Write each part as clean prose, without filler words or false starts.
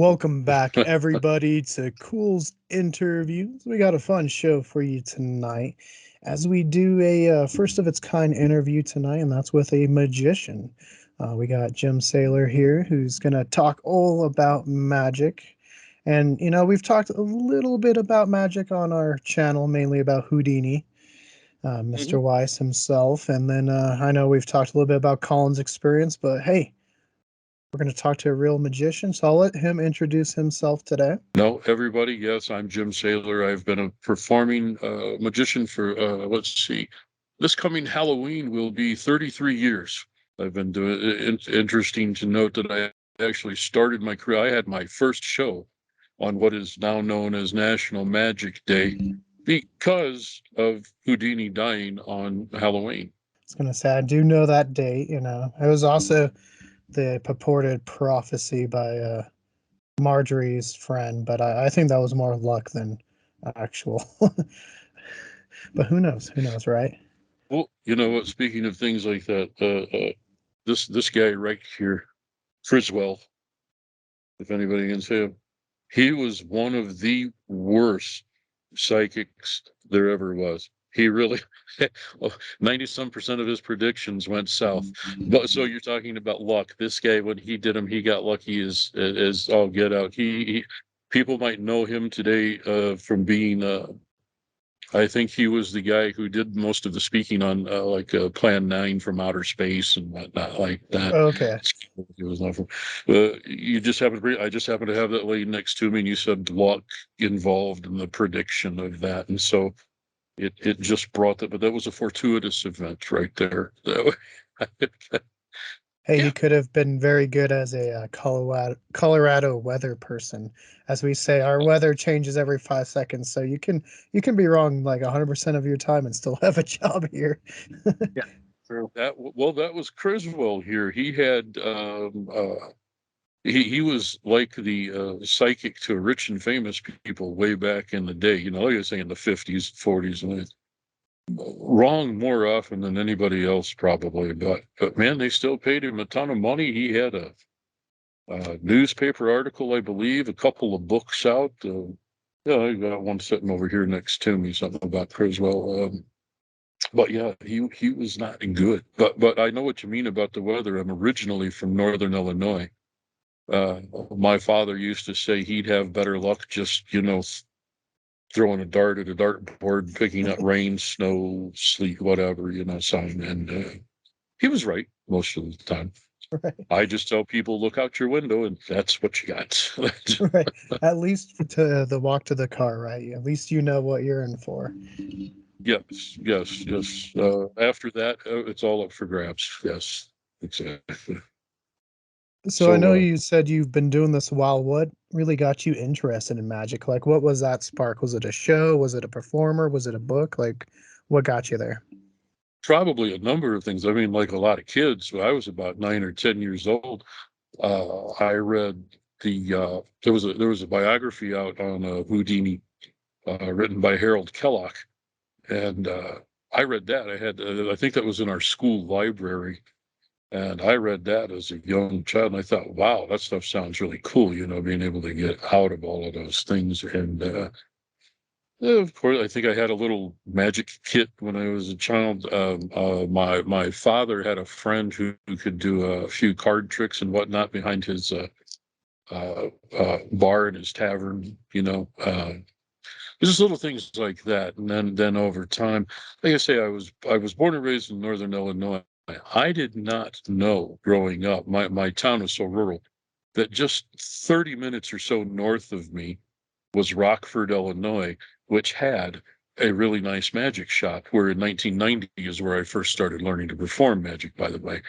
Welcome back, everybody, to Cool's Interviews. We got a fun show for you tonight as we do a first of its kind interview tonight, and that's with a magician. We got Jim Saylor here who's going to talk all about magic. And, we've talked a little bit about magic on our channel, mainly about Houdini, Mr. Mhm. Weiss himself. And then I know we've talked a little bit about Colin's experience, but hey, we're going to talk to a real magician, so I'll let him introduce himself today. No, everybody, yes, I'm Jim Saylor. I've been a performing magician for, let's see, this coming Halloween will be 33 years. I've been doing it. Interesting to note that I actually started my career. I had my first show on what is now known as National Magic Day because of Houdini dying on Halloween. I was gonna say I do know that date. It was also the purported prophecy by Marjorie's friend, but I think that was more luck than actual. But who knows? Who knows, right? Well, you know what? Speaking of things like that, this guy right here, Friswell, if anybody can say him, he was one of the worst psychics there ever was. He really, 90 some percent of his predictions went south. But so you're talking about luck. This guy, when he did them, he got lucky as all get out. People might know him today from being I think he was the guy who did most of the speaking on Plan 9 from outer space and whatnot like that. Okay. He was not from. You just happen to I just happened to have that lady next to me, and you said luck involved in the prediction of that, and so it just brought that. But that was a fortuitous event right there. Hey, Yeah, he could have been very good as a Colorado weather person. As we say, our weather changes every 5 seconds, so you can be wrong like 100% of your time and still have a job here. yeah. True. That was Criswell here. He had he was like the psychic to rich and famous people way back in the day. Like I was saying, in the 50s, 40s, and wrong more often than anybody else probably. But man, they still paid him a ton of money. He had a newspaper article, I believe, a couple of books out. Yeah, I got one sitting over here next to me, something about Criswell. But yeah, he was not good. But I know what you mean about the weather. I'm originally from Northern Illinois. Uh, my father used to say he'd have better luck just, throwing a dart at a dartboard, picking up rain, snow, sleet, whatever, sign. And he was right most of the time. Right. I just tell people, look out your window, and that's what you got. Right. At least to the walk to the car, right? At least you know what you're in for. Yes, yes, yes. After that, it's all up for grabs. Yes, exactly. So I So, know you said you've been doing this a while. What really got you interested in magic? Like, what was that spark? Was it a show? Was it a performer? Was it a book? Like, what got you there? probably a number of things. I mean, like a lot of kids, when I was about 9 or 10 years old, I read there was a biography out on Houdini, written by Harold Kellogg, and I read that. I think that was in our school library, and I read that as a young child, and I thought, wow, that stuff sounds really cool. Being able to get out of all of those things, and of course, I think I had a little magic kit when I was a child. My father had a friend who could do a few card tricks and whatnot behind his bar in his tavern. Just little things like that. And then over time, like I say, I was born and raised in Northern Illinois. I did not know growing up. My town was so rural that just 30 minutes or so north of me was Rockford, Illinois, which had a really nice magic shop. Where in 1990 is where I first started learning to perform magic, by the way.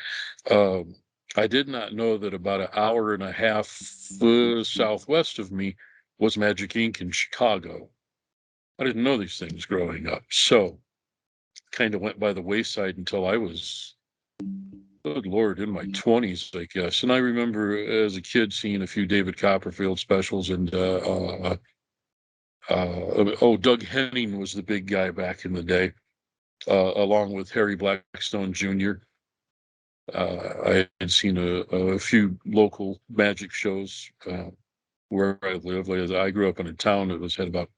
Um, I did not know that about an hour and a half southwest of me was Magic Inc. in Chicago. I didn't know these things growing up. So kind of went by the wayside until I was, good Lord, in my 20s, I guess. And I remember as a kid seeing a few David Copperfield specials and Doug Henning was the big guy back in the day, along with Harry Blackstone Jr. I had seen a few local magic shows. where I live. Like, I grew up in a town that had about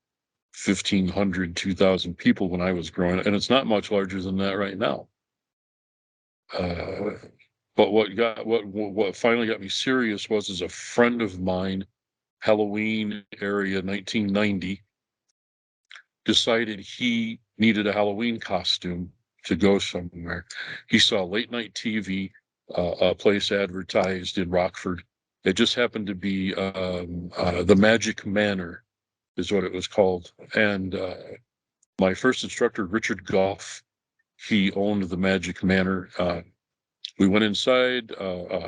1,500, 2,000 people when I was growing up, and it's not much larger than that right now. Uh, but what finally got me serious was, as a friend of mine, Halloween area, 1990, decided he needed a Halloween costume to go somewhere. He saw late night TV, a place advertised in Rockford. It just happened to be the Magic Manor, is what it was called. And my first instructor, Richard Goff, he owned the Magic Manor. We went inside.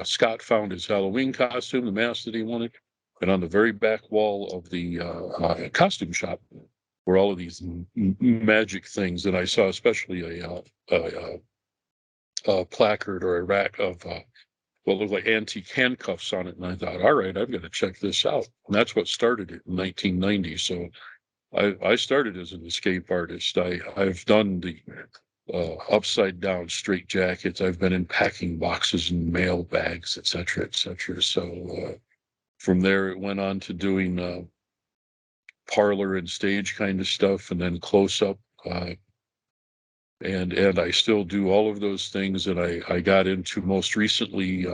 Scott found his Halloween costume, the mask that he wanted. And on the very back wall of the costume shop were all of these magic things that I saw, especially a placard or a rack of what looked like antique handcuffs on it. And I thought, all right, I've got to check this out. And that's what started it in 1990. So I started as an escape artist. I've done the upside down straight jackets. I've been in packing boxes and mail bags, et cetera, et cetera. So from there, it went on to doing parlor and stage kind of stuff, and then close up. And I still do all of those things. And I got into most recently,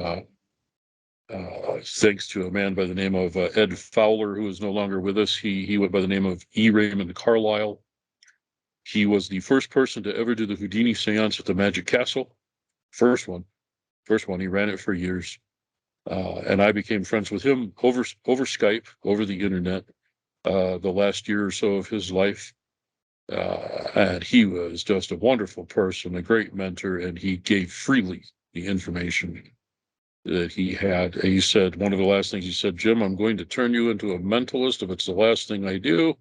thanks to a man by the name of Ed Fowler, who is no longer with us. He went by the name of E. Raymond Carlisle. He was the first person to ever do the Houdini seance at the Magic Castle. First one. He ran it for years. And I became friends with him over Skype, over the internet, the last year or so of his life. And he was just a wonderful person, a great mentor, and he gave freely the information that he had. He said, one of the last things he said, Jim, I'm going to turn you into a mentalist if it's the last thing I do.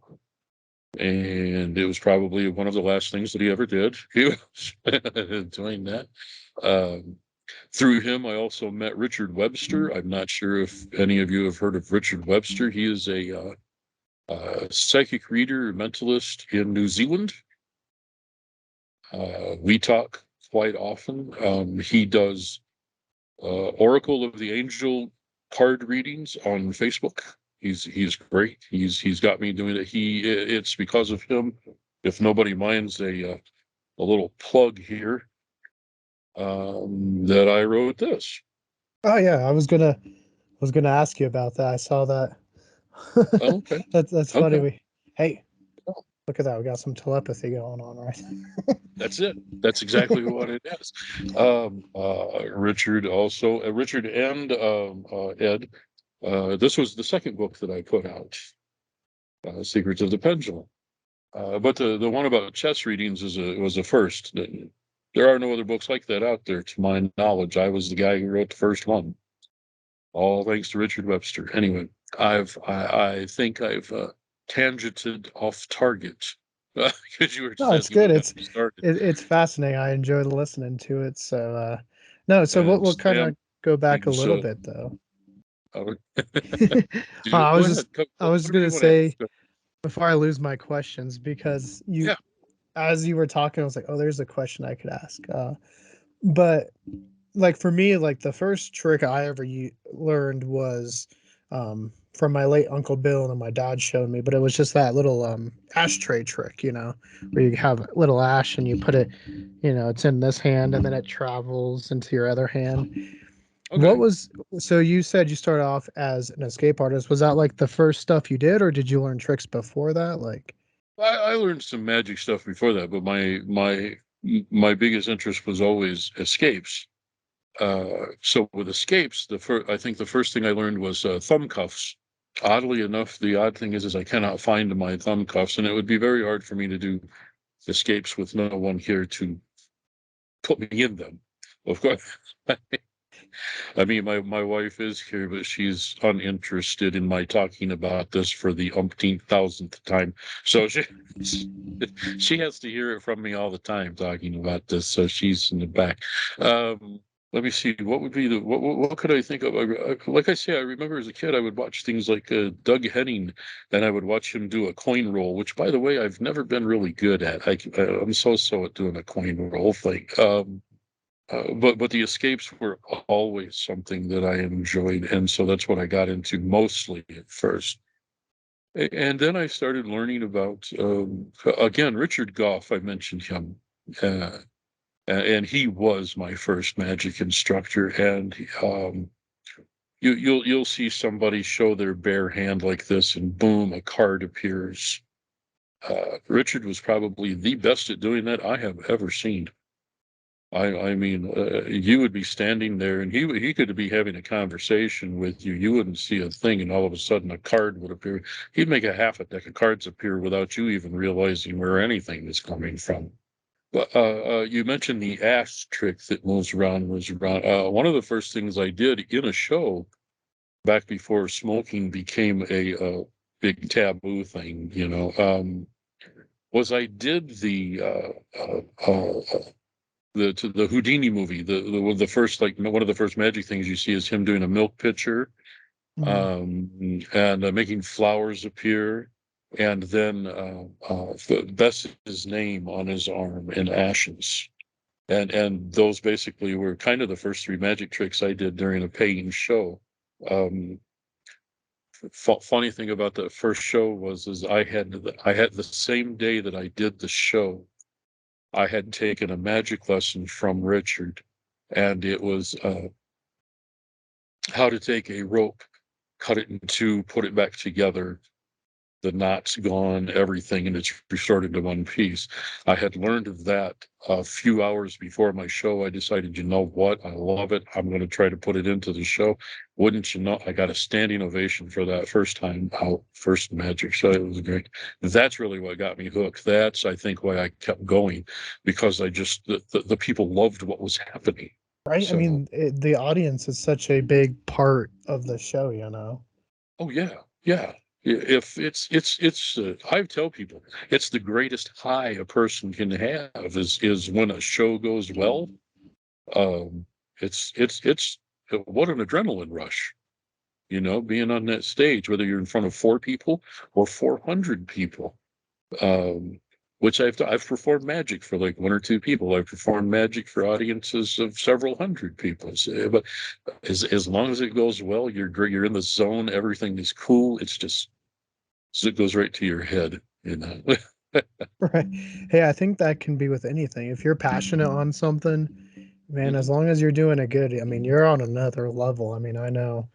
And it was probably one of the last things that he ever did. He was doing that. Through him, I also met Richard Webster. I'm not sure if any of you have heard of Richard Webster. He is a psychic reader, mentalist in New Zealand. We talk quite often. He does Oracle of the Angel card readings on Facebook. He's great. He's got me doing it. It's because of him. If nobody minds a little plug here, that I wrote this. Oh yeah, I was gonna ask you about that. I saw that. Oh, okay. That's funny. Okay. Hey, look at that. We got some telepathy going on, right? That's it. That's exactly what it is. Richard also, Richard and Ed. This was the second book that I put out, Secrets of the Pendulum. But the one about chess readings was a first. There are no other books like that out there, to my knowledge. I was the guy who wrote the first one. All thanks to Richard Webster. Anyway, I think I've tangented off target because you were No, it's asking good. what got me started. It's fascinating. I enjoyed listening to it. So no, so And we'll kind Stan, of go back a little so bit though. uh, I go was ahead. just I was What do gonna you want to say ask? before I lose my questions, because Yeah. as you were talking, I was like, oh, there's a question I could ask. But like for me, like the first trick I ever learned was from my late Uncle Bill, and my dad showed me, but it was just that little ashtray trick, where you have a little ash and you put it, it's in this hand and then it travels into your other hand. What Okay. was So you said you started off as an escape artist. Was that like the first stuff you did, or did you learn tricks before that? Like, I learned some magic stuff before that, but my biggest interest was always escapes. So with escapes, I think the first thing I learned was thumb cuffs. Oddly enough, the odd thing is I cannot find my thumb cuffs, and it would be very hard for me to do escapes with no one here to put me in them. Of course, I mean my wife is here, but she's uninterested in my talking about this for the umpteenth thousandth time. So she has to hear it from me all the time talking about this. So she's in the back. Let me see. What would be what could I think of? Like I say, I remember as a kid, I would watch things like Doug Henning, and I would watch him do a coin roll, which, by the way, I've never been really good at. I'm so at doing a coin roll thing. but the escapes were always something that I enjoyed, and so that's what I got into mostly at first. And then I started learning about again Richard Goff. I mentioned him, uh, and he was my first magic instructor. And you'll see somebody show their bare hand like this, and boom, a card appears. Richard was probably the best at doing that I have ever seen. I mean, you would be standing there, and he could be having a conversation with you. You wouldn't see a thing, and all of a sudden, a card would appear. He'd make a half a deck of cards appear without you even realizing where anything is coming from. But you mentioned the ass trick that moves around, moves around. One of the first things I did in a show back before smoking became a big taboo thing, was I did the Houdini movie. The first, like, one of the first magic things you see is him doing a milk pitcher, Mhm. and making flowers appear, and then Bess's name on his arm in ashes. And those basically were kind of the first three magic tricks I did during a paying show. Um, Funny thing about the first show was is I had the same day that I did the show, I had taken a magic lesson from Richard, and it was how to take a rope, cut it in two, put it back together, the knot's gone, everything, and it's restored into one piece. I had learned of that a few hours before my show. I decided, you know what? I love it. I'm going to try to put it into the show. Wouldn't you know? I got a standing ovation for that first time out, first magic show. It was great. That's really what got me hooked. That's, I think, why I kept going, because the people loved what was happening. Right? I So, mean, the audience is such a big part of the show, you know? oh yeah, yeah. If I tell people it's the greatest high a person can have is when a show goes well. Um, it's what an adrenaline rush, being on that stage, whether you're in front of four people or 400 people. Um, which I've performed magic for like one or two people. I've performed magic for audiences of several hundred people. But as long as it goes well, you're great. You're in the zone. Everything is cool. It's just so it goes right to your head. Right. Hey, I think that can be with anything. If you're passionate on something, man, as long as you're doing it good, I mean, you're on another level. I mean, I know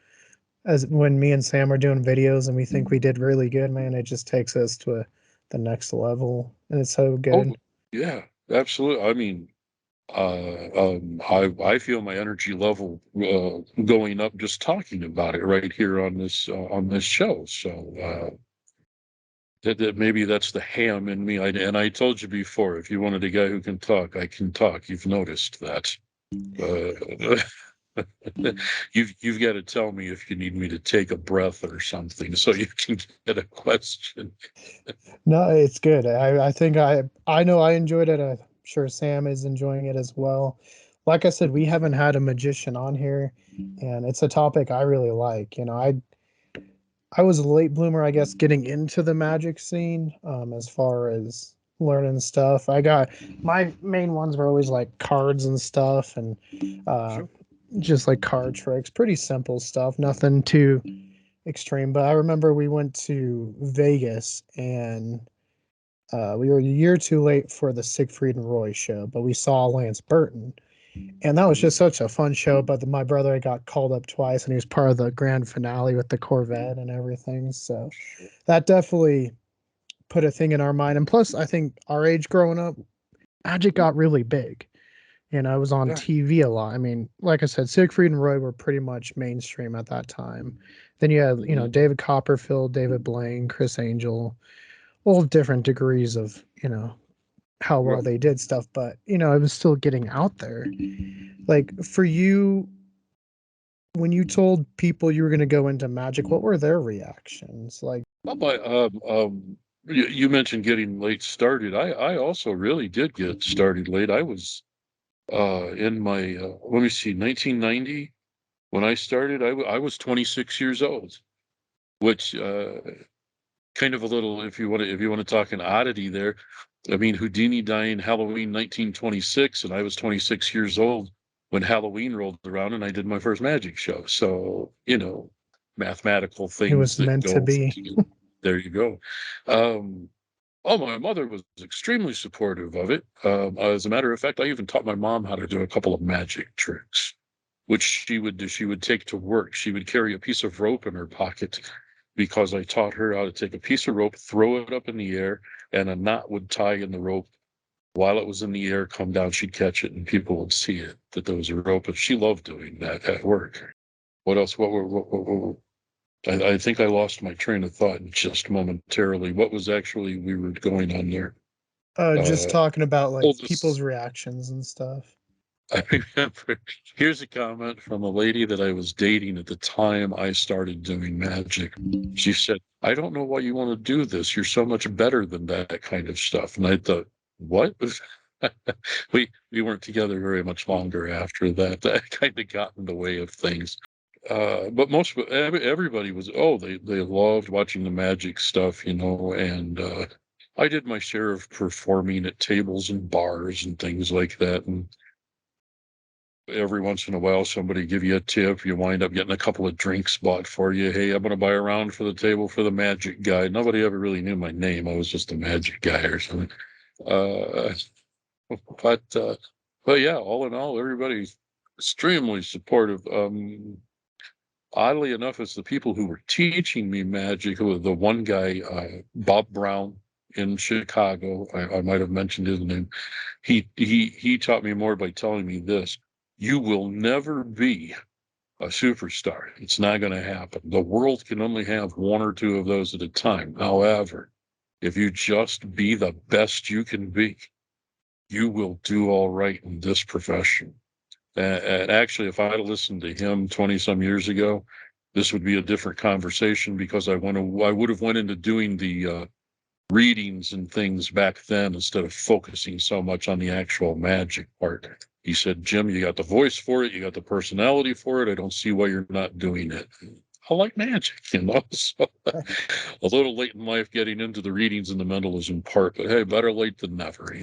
as when me and Sam are doing videos and we think we did really good, man, it just takes us to the next level, and it's so Oh, good. yeah, absolutely. I mean, I feel my energy level going up just talking about it right here on this show. So that maybe that's the ham in me. And I told you before, if you wanted a guy who can talk, I can talk. You've noticed that. Uh, you've got to tell me if you need me to take a breath or something so you can get a question. No, it's good. I think I know I enjoyed it. I'm sure Sam is enjoying it as well. Like I said, we haven't had a magician on here, and it's a topic I really like. I was a late bloomer, I guess, getting into the magic scene, as far as learning stuff. I got my main ones were always like cards and stuff, and uh, Sure. just like card tricks, pretty simple stuff, nothing too extreme. But I remember we went to Vegas, and we were a year too late for the Siegfried and Roy show, but we saw Lance Burton, and that was Mhm. just such a fun show. But my brother got called up twice, and he was part of the grand finale with the Corvette and everything. So Sure. that definitely put a thing in our mind. And plus, I think our age growing up, Magic got really big. It was on Yeah. TV a lot. I mean, like I said, Siegfried and Roy were pretty much mainstream at that time. Then you had, Mhm. David Copperfield, David Blaine, Chris Angel, all different degrees of, how well Right. they did stuff, but it was still getting out there. Like for you, when you told people you were going to go into magic, what were their reactions? Like, Well, you mentioned getting late started. I also really did get started late. I was in my let me see, 1990 when I started. I was 26 years old, which kind of a little, if you want to talk an oddity there. I mean, Houdini died in Halloween 1926, and I was 26 years old. when Halloween rolled around and I did my first magic show. So, mathematical It things was that meant to go be. together. There you go. Um, oh, my mother was extremely supportive of it. As a matter of fact, I even taught my mom how to do a couple of magic tricks, which she would do. She would take to work. She would carry a piece of rope in her pocket because I taught her how to take a piece of rope, throw it up in the air, and a knot would tie in the rope. While it was in the air, come down, she'd catch it, and people would see it, that there was a rope. And she loved doing that at work. What else? I think I lost my train of thought just momentarily. What was actually we were going on there? Just Uh, talking about like people's Oldest. reactions and stuff. I remember. Here's a comment from a lady that I was dating at the time I started doing magic. She said, "I don't know why you want to do this. You're so much better than that kind of stuff." And I thought, what? We weren't together very much longer after that. That kind of got in the way of things. But everybody was, they loved watching the magic stuff, and I did my share of performing at tables and bars and things like that. And every once in a while, somebody give you a tip. You wind up getting a couple of drinks bought for you. Hey, I'm going to buy a round for the table for the magic guy. Nobody ever really knew my name. I was just a magic guy or something. Uh, but uh, but yeah, all in all, everybody's extremely supportive. Oddly enough, it's the people who were teaching me magic. Who the one guy, Bob Brown in Chicago. I might have mentioned his name. He taught me more by telling me this: you will never be a superstar. It's not going to happen. The world can only have one or two of those at a time. However, if you just be the best you can be, you will do all right in this profession. And actually, if I had listened to him 20 some years ago, this would be a different conversation because I would have went into doing the readings and things back then instead of focusing so much on the actual magic part. He said, "Jim, you got the voice for it, you got the personality for it. I don't see why you're not doing it." I like magic, So a little late in life getting into the readings and the mentalism part, but hey, better late than never.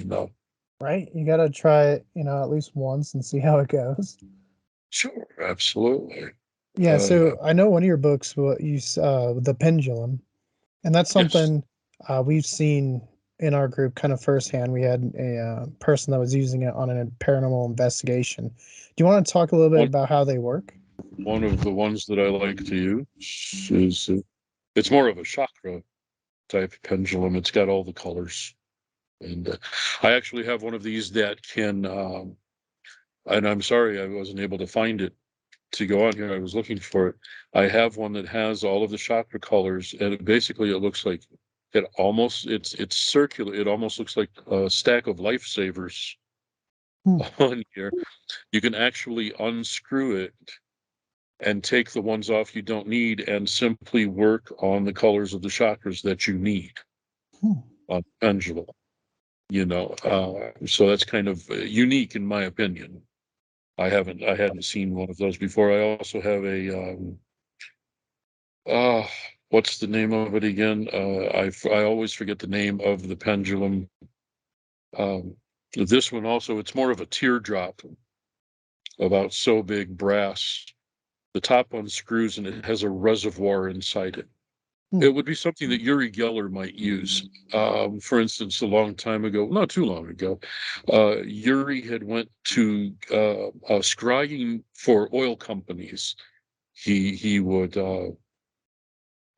Right? You got to try it, at least once and see how it goes. Sure, absolutely. Yeah, Uh, so I know one of your books, the pendulum, and that's yes. something we've seen in our group kind of firsthand. We had a person that was using it on a paranormal investigation. Do you want to talk a little bit One about how they work? one of the ones that I like to use is it's more of a chakra type pendulum. It's got all the colors, and I actually have one of these that can. And I'm sorry I wasn't able to find it to go on here. I was looking for it. I have one that has all of the chakra colors, and basically it looks like it's circular. It almost looks like a stack of lifesavers Hmm. on here. You can actually unscrew it and take the ones off you don't need and simply work on the colors of the chakras that you need Hmm. on the pendulum. So that's kind of unique in my opinion. I hadn't seen one of those before. I also have uh, what's the name of it again? I always forget the name of the pendulum. Um, this one also, it's more of a teardrop, about so big, brass. The top unscrews and it has a reservoir inside it. Hmm. It would be something that Uri Geller might use. For instance, a long time ago, not too long ago, Uri had went to scrying for oil companies. He would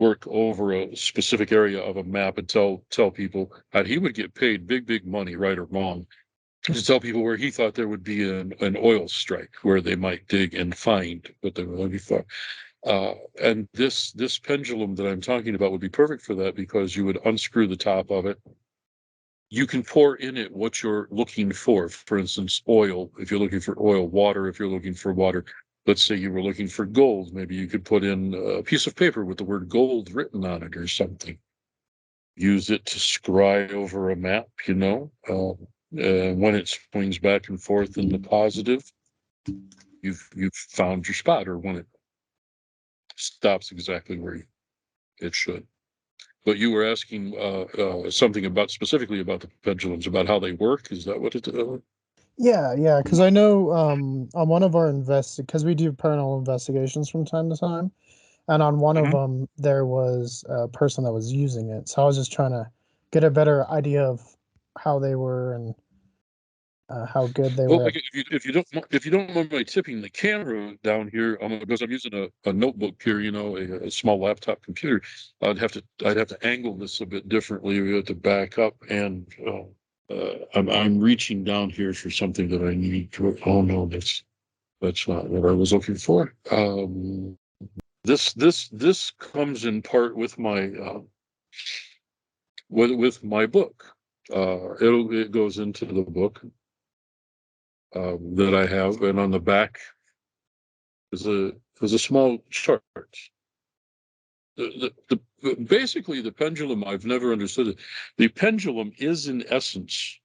work over a specific area of a map and tell people, and he would get paid big money, right or wrong, to tell people where he thought there would be an oil strike, where they might dig and find what they were looking for. And this pendulum that I'm talking about would be perfect for that because you would unscrew the top of it. You can pour in it what you're looking for. For instance, oil, if you're looking for oil, water, if you're looking for water. Let's say you were looking for gold. Maybe you could put in a piece of paper with the word gold written on it or something. Use it to scry over a map. When it swings back and forth in the positive, you've found your spot, or when it stops exactly where it should. But you were asking something specifically about the pendulums, about how they work. Is that what it? Yeah, because I know on one of our because we do paranormal investigations from time to time, and on one of Mhm. them there was a person that was using it. So I was just trying to get a better idea of how they were and how good they Well, were. again, if you don't mind my tipping the camera down here, because I'm using a notebook here, a small laptop computer, I'd have to angle this a bit differently. We have to back up, and I'm reaching down here for something that I need to. Oh no, that's not what I was looking for. This comes in part with my with my book. It goes into the book that I have, and on the back is a small chart. Basically, the pendulum, I've never understood it. The pendulum is, in essence,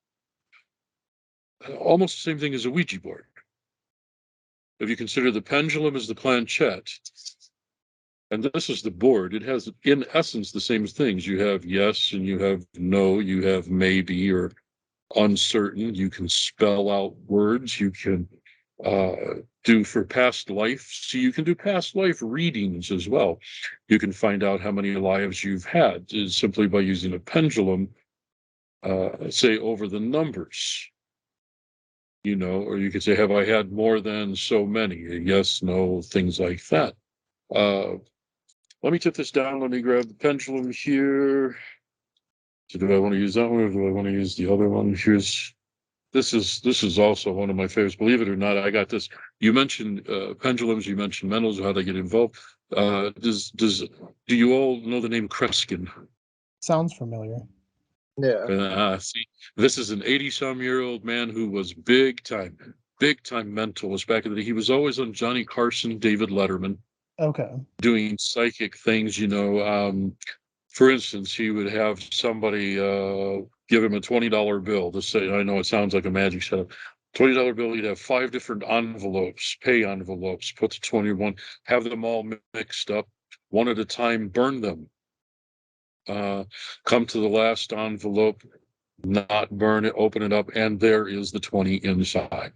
almost the same thing as a Ouija board. If you consider the pendulum as the planchette, and this is the board, it has, in essence, the same things. You have yes and you have no, you have maybe or uncertain. You can spell out words. You can do for past life. So you can do past life readings as well. You can find out how many lives you've had simply by using a pendulum, say over the numbers, or you could say, have I had more than so many? Yes, no, things like that. Uh, Let me tip this down. Let me grab the pendulum here. So do I want to use that one or do I want to use the other one? This is also one of my favorites. Believe it or not, I got this. You mentioned pendulums. You mentioned mentals. How they get involved. Do you all know the name Kreskin? Sounds familiar. Yeah. See, this is an 80-some-year-old man who was big time mentalist back in the day. He was always on Johnny Carson, David Letterman, Okay. doing psychic things. For instance, he would have somebody give him a $20 bill to say, I know it sounds like a magic setup. $20 bill, he'd have 5 different envelopes, pay envelopes, put the 21, have them all mixed up, one at a time, burn them. Come to the last envelope, not burn it, open it up, and there is the 20 inside.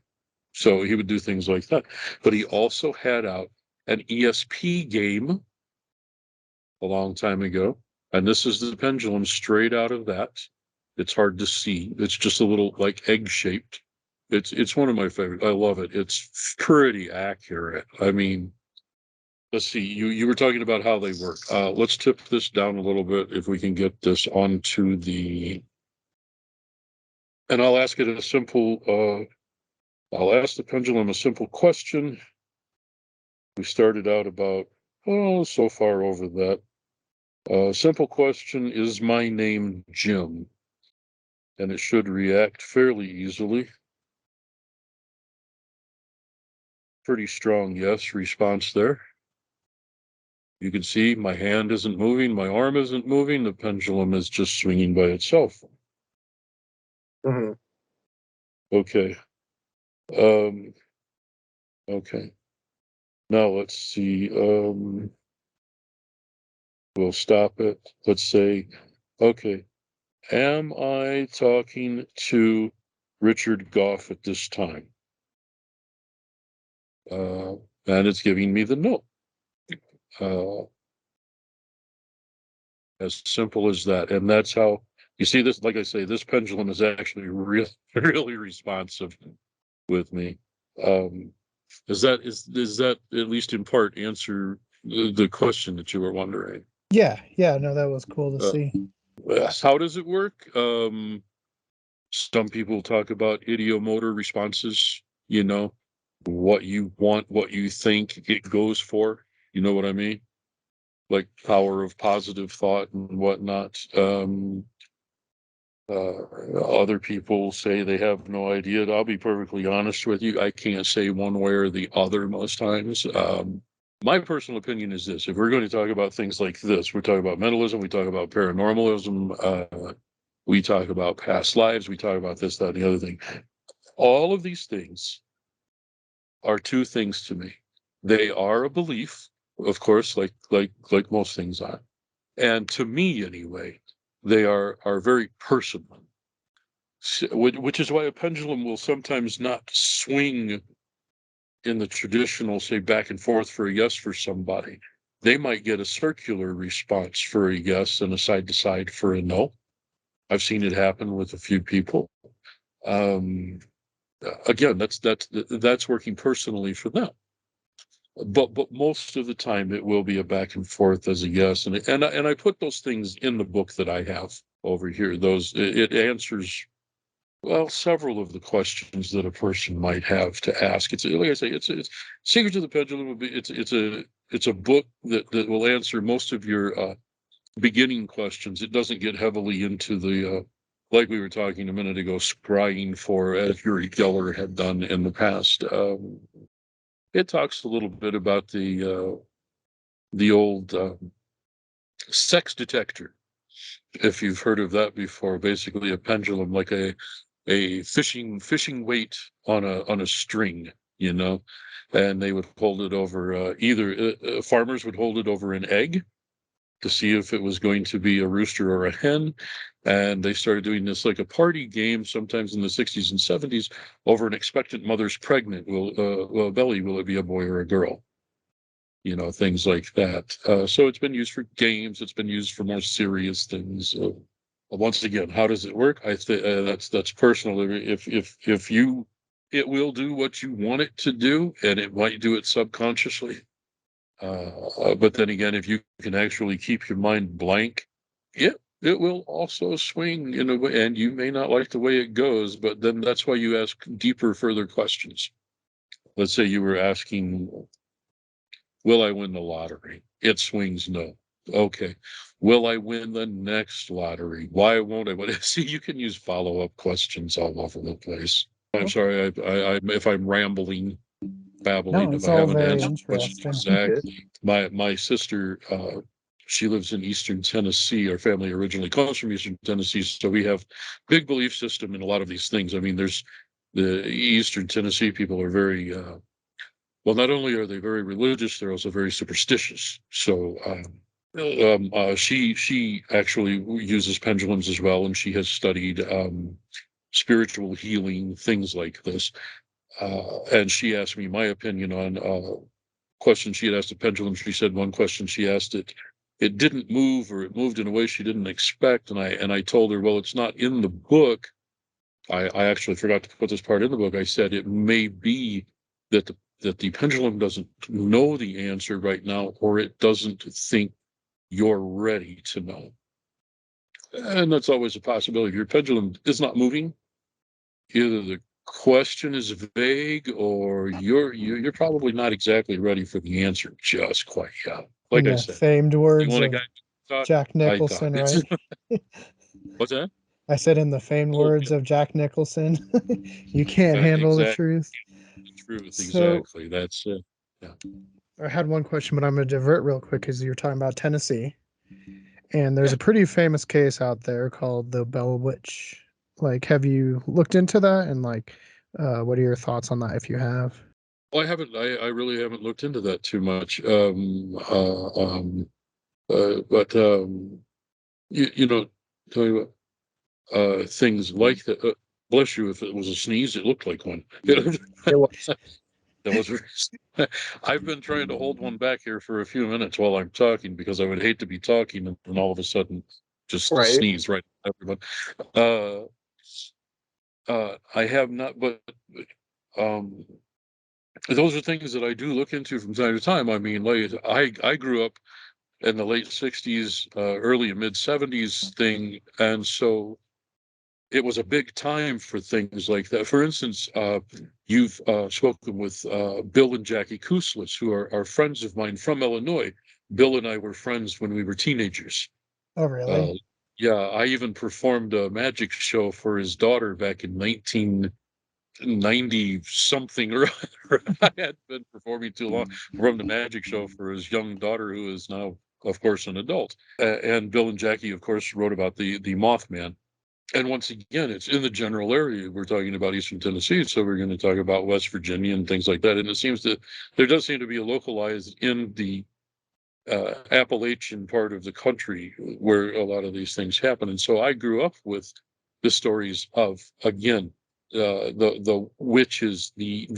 So he would do things like that. But he also had out an ESP game a long time ago. And this is the pendulum straight out of that. It's hard to see. It's just a little like egg shaped. It's one of my favorites. I love it. It's pretty accurate. I mean, let's see. You were talking about how they work. Let's tip this down a little bit if we can get this onto the. And I'll ask it a simple. I'll ask the pendulum a simple question. We started out about so far over that. Simple question: is my name Jim? And it should react fairly easily. Pretty strong yes response there. You can see my hand isn't moving, my arm isn't moving, the pendulum is just swinging by itself. Hmm. Okay. Okay. Now let's see. We'll stop it. Let's say, okay, am I talking to Richard Goff at this time? Uh, and it's giving me the no. Uh, as simple as that. And that's how you see this. Like I say, this pendulum is actually really, really responsive with me. Um, is that at least in part answer the question that you were wondering? Yeah, no, that was cool to Uh, see. how does it work? Some people talk about ideomotor responses, what you want, what you think it goes for. You know what I mean? Like power of positive thought and whatnot. Other people say they have no idea. I'll be perfectly honest with you. I can't say one way or the other most times. My personal opinion is this: if we're going to talk about things like this, we're talking about mentalism, we talk about paranormalism, we talk about past lives, we talk about this, that, and the other thing. All of these things are two things to me. They are a belief, of course, like most things are. And to me anyway, they are very personal. which is why a pendulum will sometimes not swing in the traditional, say, back and forth for a yes for somebody. They might get a circular response for a yes and a side to side for a no. I've seen it happen with a few people. Again, that's working personally for them. But most of the time it will be a back and forth as a yes, and I put those things in the book that I have over here. It answers, well, several of the questions that a person might have to ask. It's like I say, it's Secrets of the Pendulum will be it's a book that will answer most of your beginning questions. It doesn't get heavily into the like we were talking a minute ago, scrying for, as Uri Geller had done in the past. It talks a little bit about the old sex detector, if you've heard of that before. Basically, a pendulum, like a fishing weight on a string, and they would hold it over either farmers would hold it over an egg to see if it was going to be a rooster or a hen. And they started doing this like a party game sometimes in the 60s and 70s over an expectant mother's pregnant belly. Will it be a boy or a girl? Things like that. So it's been used for games. It's been used for more serious things. Once again, how does it work? I think that's personal. If you, it will do what you want it to do, and it might do it subconsciously. But then again, if you can actually keep your mind blank, it will also swing in a way, and you may not like the way it goes, but then that's why you ask deeper, further questions. Let's say you were asking, will I win the lottery? It swings no. Okay. Will I win the next lottery? Why won't I win? See, you can use follow-up questions all over the place. I'm sorry if I'm rambling, babbling, No, if it's I all haven't very answered the question interesting. exactly. My sister, she lives in Eastern Tennessee. Our family originally comes from Eastern Tennessee, so we have big belief system in a lot of these things. I mean, there's the Eastern Tennessee people are very well, not only are they very religious, they're also very superstitious. So she actually uses pendulums as well, and she has studied spiritual healing, things like this. And she asked me my opinion on questions she had asked a pendulum. She said one question she asked it didn't move, or it moved in a way she didn't expect, and I told her, well, it's not in the book. I actually forgot to put this part in the book. I said it may be that the pendulum doesn't know the answer right now, or it doesn't think you're ready to know. And that's always a possibility. If your pendulum is not moving, either the question is vague, or you're probably not exactly ready for the answer just quite yet. Like In I the said, famed you words want a of guy to talk? Jack I thought. Nicholson, right? What's that? I said in the famed Oh, words of Jack Nicholson, you can't handle the exactly. truth. Truth, So exactly. That's it. Yeah. I had one question, but I'm going to divert real quick because you're talking about Tennessee. And there's Yeah. a pretty famous case out there called the Bell Witch. Like, have you looked into that? And, like, what are your thoughts on that if you have? Well, I haven't. I really haven't looked into that too much. But you know, tell you what, things like that. Bless you. If it was a sneeze, it looked like one. It was That was. I've been trying to hold one back here for a few minutes while I'm talking, because I would hate to be talking and all of a sudden just right. sneeze right at everyone. Uh, I have not, but um, those are things that I do look into from time to time. I mean, like I grew up in the late 60s, early and mid 70s thing. And so it was a big time for things like that. For instance, you've spoken with Bill and Jackie Kuslis, who are friends of mine from Illinois. Bill and I were friends when we were teenagers. Oh, Uh, really? yeah, I even performed a magic show for his daughter back in 1990 something or other. I had been performing too long, from the magic show for his young daughter, who is now, of course, an adult. And Bill and Jackie, of course, wrote about the Mothman. And once again, it's in the general area. We're talking about Eastern Tennessee, so we're going to talk about West Virginia and things like that. And it seems that there does seem to be a localized in the Appalachian part of the country where a lot of these things happen. And so I grew up with the stories of, again, the witches, the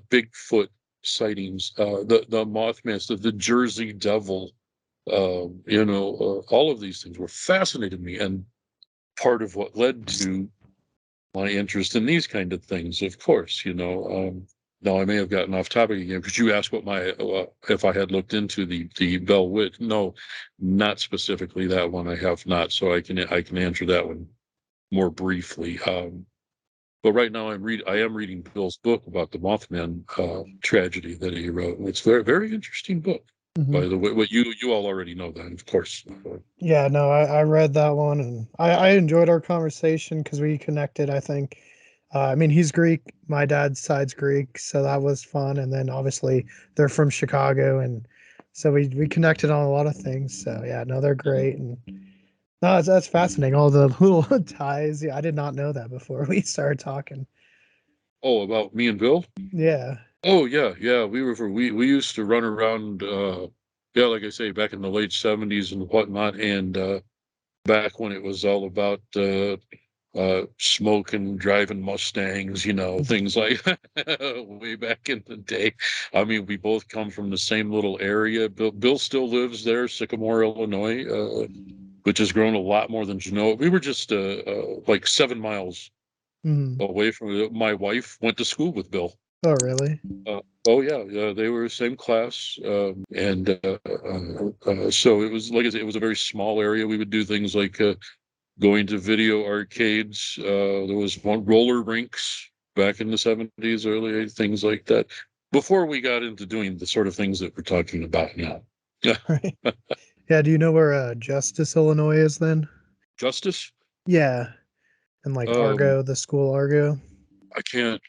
Bigfoot sightings, the Mothman stuff, the Jersey Devil, all of these things were fascinating me, and part of what led to my interest in these kind of things, of course. Now I may have gotten off topic again because you asked what my if I had looked into the Bell Witch. No, not specifically that one. I have not, so I can answer that one more briefly. But right now I am reading Bill's book about the Mothman tragedy that he wrote. It's a very, very interesting book. Mhm. By the way, what you all already know that, of course. Yeah, no, I read that one, and I enjoyed our conversation because we connected, I think. I mean, he's Greek, my dad's side's Greek, so that was fun. And then obviously they're from Chicago, and so we connected on a lot of things. So yeah, no, they're great, and no, that's fascinating. All the little ties. Yeah, I did not know that before we started talking. Oh, about me and Bill? Yeah. Oh yeah, yeah. We used to run around yeah, like I say, back in the late 70s and whatnot, and back when it was all about smoking, driving Mustangs, things like way back in the day. I mean, we both come from the same little area. Bill still lives there, Sycamore, Illinois, which has grown a lot more than Genoa. We were just like 7 miles Mhm. away from it. My wife went to school with Bill. Oh, really? Oh yeah, yeah, they were same class, and so it was, like I said, it was a very small area. We would do things like going to video arcades. There was one roller rinks back in the 70s, early things like that. Before we got into doing the sort of things that we're talking about now. Yeah, Right. Yeah. Do you know where Justice, Illinois is then? Justice. Yeah, and like Um, Argo, the school Argo. I can't.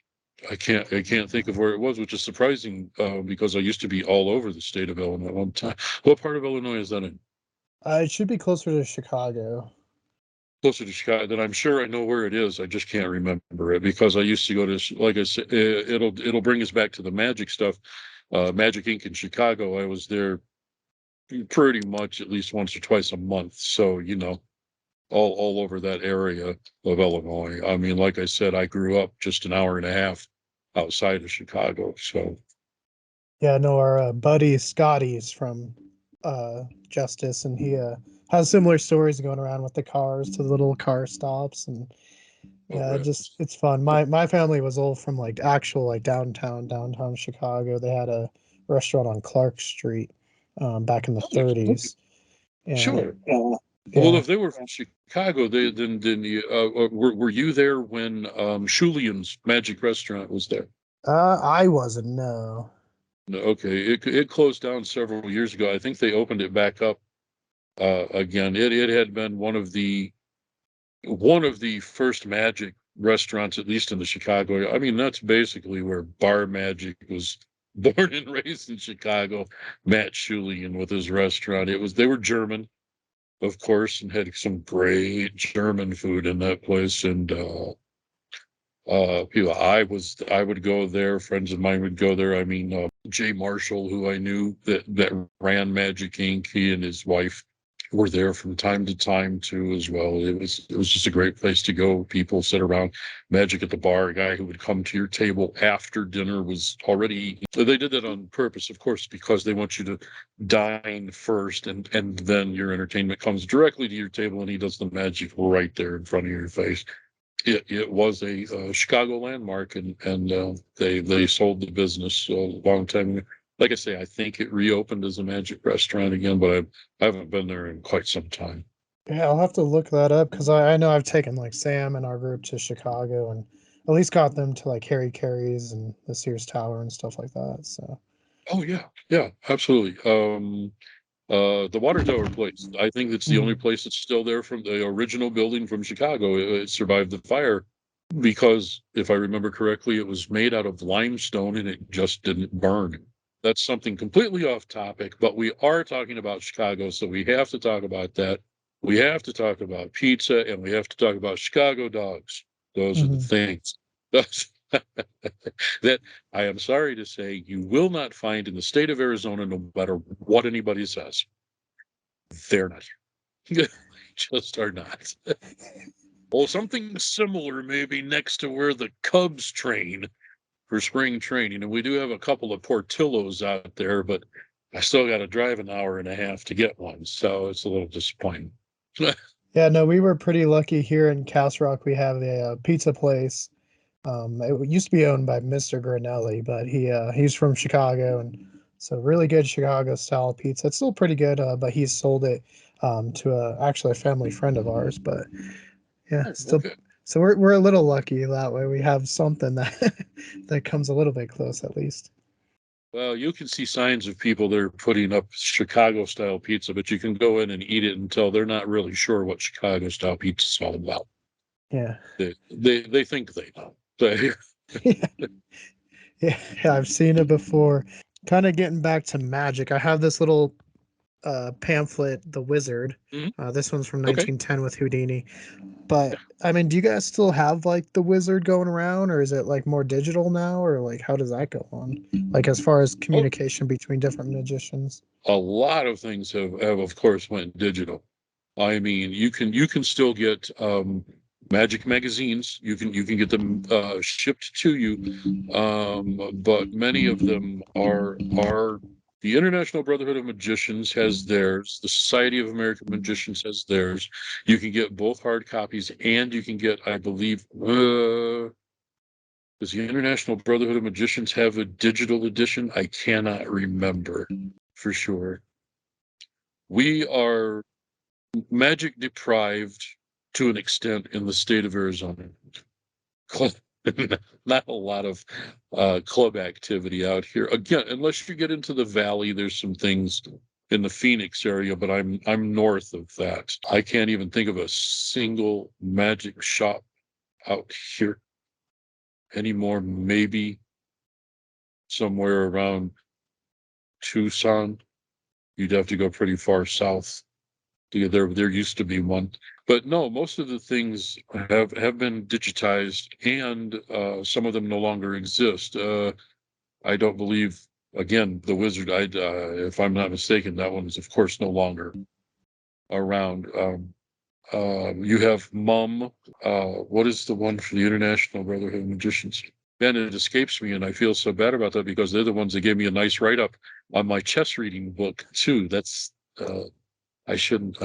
I can't think of where it was, which is surprising because I used to be all over the state of Illinois at one time. What part of Illinois is that in? It should be closer to Chicago. Closer to Chicago, then I'm sure I know where it is. I just can't remember it because I used to go to, like I said, it'll bring us back to the magic stuff. Magic Inc. in Chicago. I was there pretty much at least once or twice a month. So, all over that area of Illinois. I mean, like I said, I grew up just an hour and a half outside of Chicago. So, Yeah, no, our buddy Scotty's from Justice, and he has similar stories going around with the cars to the little car stops, and oh, yeah, right. it's fun. My family was all from like actual like downtown Chicago. They had a restaurant on Clark Street back in the Oh, okay. 30s, and Sure. Well, yeah, if they were from Chicago, then were you there when Shulian's Magic Restaurant was there? I wasn't, no. No, okay, it closed down several years ago. I think they opened it back up again. It had been one of the first magic restaurants, at least in the Chicago area. I mean, that's basically where bar magic was born and raised in Chicago. Matt Shulian with his restaurant. They were German, of course, and had some great German food in that place. And people, I would go there. Friends of mine would go there. I mean, Jay Marshall, who I knew that ran Magic Inc. He and his wife were there from time to time too, as well. It was just a great place to go. People sit around, magic at the bar. A guy who would come to your table after dinner was already eating. They did that on purpose, of course, because they want you to dine first, and then your entertainment comes directly to your table, and he does the magic right there in front of your face. It was a Chicago landmark, and they sold the business a long time ago. Like I say, I think it reopened as a magic restaurant again, but I haven't been there in quite some time. Yeah, I'll have to look that up because I know I've taken like Sam and our group to Chicago and at least got them to like Harry Caray's and the Sears Tower and stuff like that. So, Oh yeah, yeah, absolutely. The Water Tower place. I think it's the only mhm. place that's still there from the original building from Chicago. It survived the fire because, if I remember correctly, it was made out of limestone and it just didn't burn. That's something completely off topic, but we are talking about Chicago, so we have to talk about that. We have to talk about pizza and we have to talk about Chicago dogs. Those are the Mhm. things. Those- that I am sorry to say you will not find in the state of Arizona, no matter what anybody says. They're not here. They just are not. Well, something similar maybe next to where the Cubs train for spring training. And we do have a couple of Portillos out there, but I still got to drive an hour and a half to get one. So it's a little disappointing. Yeah, no, we were pretty lucky here in Castle Rock. We have a pizza place. It used to be owned by Mr. Granelli, but he's from Chicago, and so really good Chicago style pizza. It's still pretty good, but he's sold it to actually a family friend of ours. But yeah, Oh, still, okay. so we're a little lucky that way. We have something that that comes a little bit close at least. Well, you can see signs of people that are putting up Chicago style pizza, but you can go in and eat it until they're not really sure what Chicago style pizza is all about. Yeah, They think they know. yeah, yeah. I've seen it before. Kind of getting back to magic. I have this little pamphlet, The Wizard. Mhm. This one's from Okay. 1910 with Houdini. But I mean, do you guys still have like the wizard going around, or is it like more digital now, or like how does that go on? Like as far as Oh, communication between different magicians? a lot of things have of course went digital. I mean, you can still get magic magazines. You can get them shipped to you, but many of them are the International Brotherhood of Magicians has theirs. The Society of American Magicians has theirs. You can get both hard copies, and you can get, I believe, does the International Brotherhood of Magicians have a digital edition? I cannot remember for sure. We are magic deprived to an extent in the state of Arizona. Not a lot of club activity out here. Again, unless you get into the valley, there's some things in the Phoenix area, but I'm north of that. I can't even think of a single magic shop out here anymore. Maybe somewhere around Tucson. You'd have to go pretty far south. There used to be one, but no, most of the things have been digitized, and some of them no longer exist. I don't believe, again, the wizard. If I'm not mistaken, that one is of course no longer around. You have Mum. What is the one for the International Brotherhood of Magicians? Man, it escapes me, and I feel so bad about that because they're the ones that gave me a nice write up on my chess reading book too. That's I shouldn't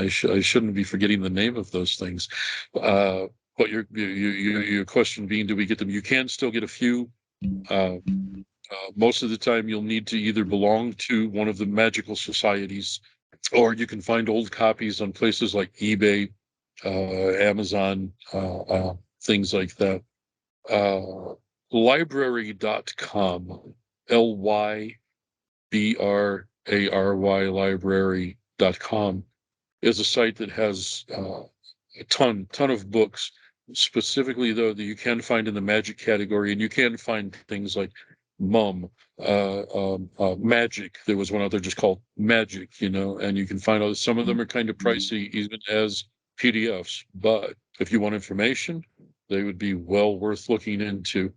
be forgetting the name of those things. Uh, but your question being, do we get them? You can still get a few. Uh, Most of the time, you'll need to either belong to one of the magical societies, or you can find old copies on places like eBay, Amazon, things like that. Uh, library.com, Library library.com is a site that has a ton of books, specifically though that you can find in the magic category, and you can find things like Mum, Magic. There was one out there just called Magic, and you can find out some of them are kind of pricey, even as PDFs. But if you want information, they would be well worth looking into.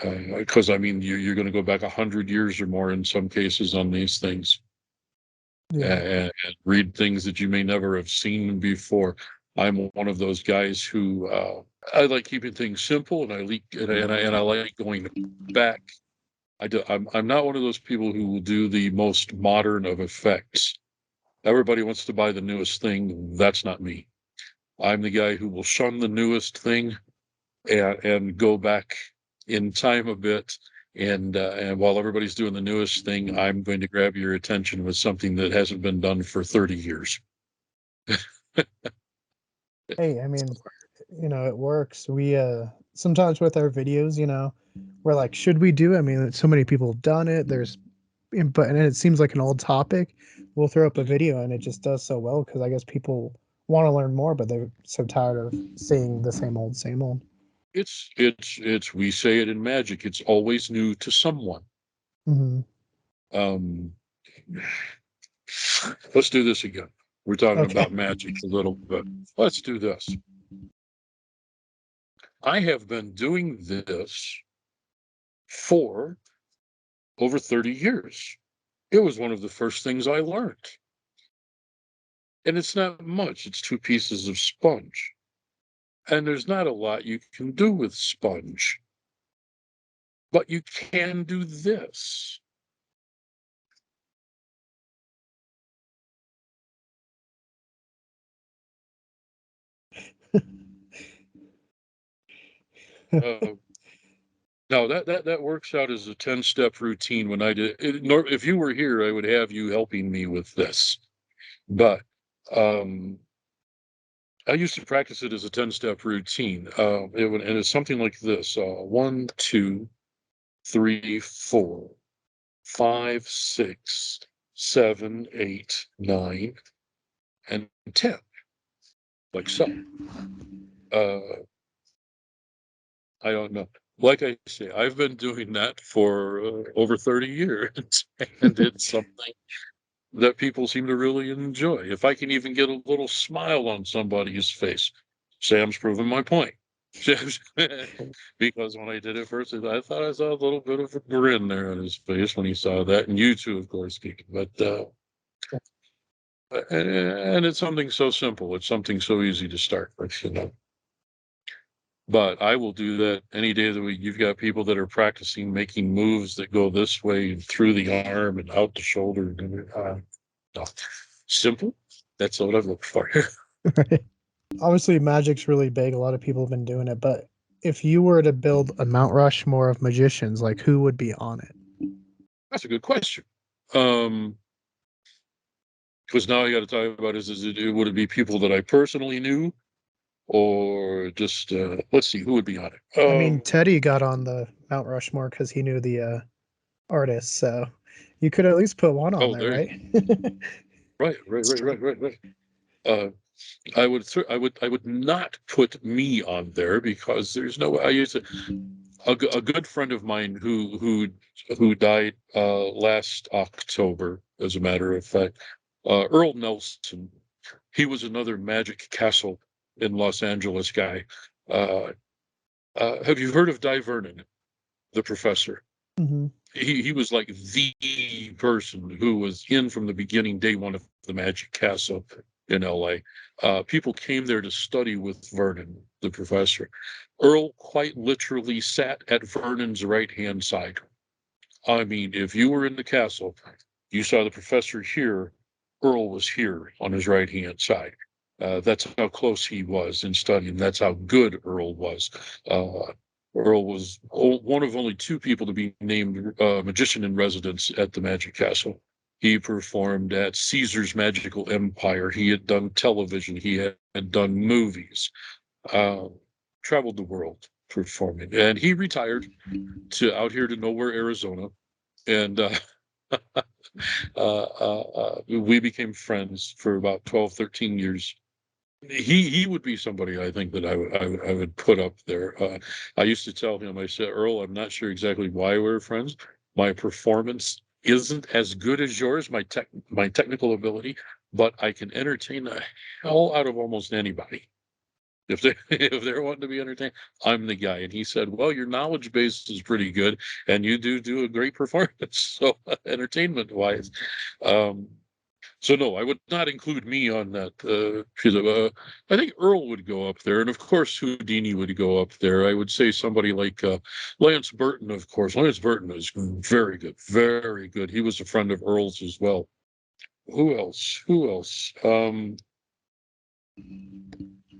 Because I mean, you're going to go back 100 years or more in some cases on these things Yeah. and read things that you may never have seen before. I'm one of those guys who I like keeping things simple, and I like and I like going back. I'm not one of those people who will do the most modern of effects. Everybody wants to buy the newest thing. That's not me. I'm the guy who will shun the newest thing and go back in time a bit. And while everybody's doing the newest thing, I'm going to grab your attention with something that hasn't been done for 30 years. Hey, I mean, it works. We sometimes with our videos, we're like, should we do it? I mean, so many people have done it. But and it seems like an old topic. We'll throw up a video and it just does so well because I guess people want to learn more, but they're so tired of seeing the same old, same old. It's we say it in magic. It's always new to someone. Hmm. Um, let's do this again. We're talking Okay. about magic a little bit. Let's do this. I have been doing this for over 30 years. It was one of the first things I learned. And it's not much. It's two pieces of sponge. And there's not a lot you can do with sponge. But you can do this. No, that works out as a 10-step routine when I did it. If you were here, I would have you helping me with this. But I used to practice it as a 10-step routine. And it's something like this: 1, 2, 3, 4, 5, 6, 7, 8, 9, and 10, like so. I don't know. Like I say, I've been doing that for over 30 years, and it's something that people seem to really enjoy. If I can even get a little smile on somebody's face, Sam's proven my point. Because when I did it first, I thought I saw a little bit of a grin there on his face when he saw that, and you too, of course, speaking. But and it's something so simple. It's something so easy to start with. But I will do that any day of the week. You've got people that are practicing making moves that go this way and through the arm and out the shoulder. No. Simple. That's what I've looked for. Obviously, magic's really big. A lot of people have been doing it, but if you were to build a Mount Rushmore of magicians, like who would be on it? That's a good question. Because now I got to talk about would it be people that I personally knew, or just let's see, who would be on it? I mean, Teddy got on the Mount Rushmore because he knew the artist, so you could at least put one on there, right? Right. I would not put me on there because there's no way. I used a good friend of mine who died last October, as a matter of fact, Earl Nelson. He was another Magic Castle in Los Angeles guy. Uh, have you heard of Di Vernon, the professor? Mm-hmm. He was like the person who was in from the beginning, day one of the Magic Castle in LA. People came there to study with Vernon, the professor. Earl quite literally sat at Vernon's right hand side. I mean, if you were in the castle, you saw the professor here, Earl was here on his right hand side. That's how close he was in studying. That's how good Earl was. Earl was one of only 2 people to be named magician in residence at the Magic Castle. He performed at Caesar's Magical Empire. He had done television. He had done movies. Traveled the world performing, and he retired to out here to nowhere, Arizona, and we became friends for about 12, 13 years. He would be somebody I think that I would put up there. I used to tell him, I said, Earl, I'm not sure exactly why we're friends. My performance isn't as good as yours, my technical ability, but I can entertain the hell out of almost anybody. If they if they're wanting to be entertained, I'm the guy. And he said, "Well, your knowledge base is pretty good, and you do a great performance. So entertainment wise, um, so no, I would not include me on that. I think Earl would go up there, and of course Houdini would go up there. I would say somebody like Lance Burton, of course. Lance Burton is very good, very good. He was a friend of Earl's as well. Who else? Who else?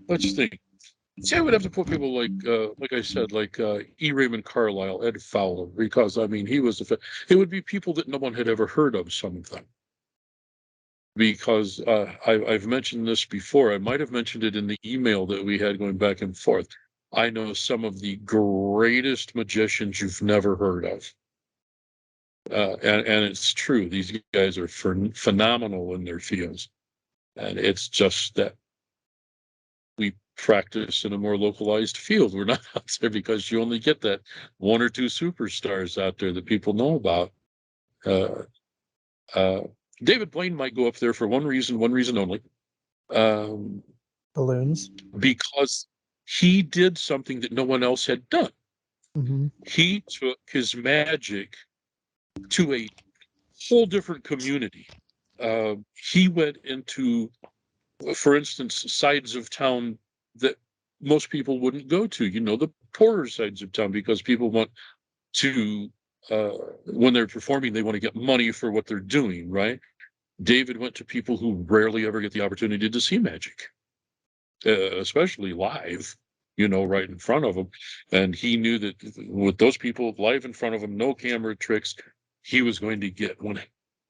Let's think. See, I would have to put people like I said, like E. Raymond Carlisle, Ed Fowler, because I mean, he was it would be people that no one had ever heard of, some of them. Because I've mentioned this before. I might have mentioned it in the email that we had going back and forth. I know some of the greatest magicians you've never heard of. And it's true. These guys are phenomenal in their fields. And it's just that we practice in a more localized field. We're not out there because you only get that 1 or 2 superstars out there that people know about. Uh, uh, David Blaine might go up there for one reason only. Balloons. Because he did something that no one else had done. Mm-hmm. He took his magic to a whole different community. He went into, for instance, sides of town that most people wouldn't go to, the poorer sides of town, because people want to, when they're performing, they want to get money for what they're doing, right? David went to people who rarely ever get the opportunity to see magic, especially live, right in front of him. And he knew that with those people live in front of him, no camera tricks, he was going to get one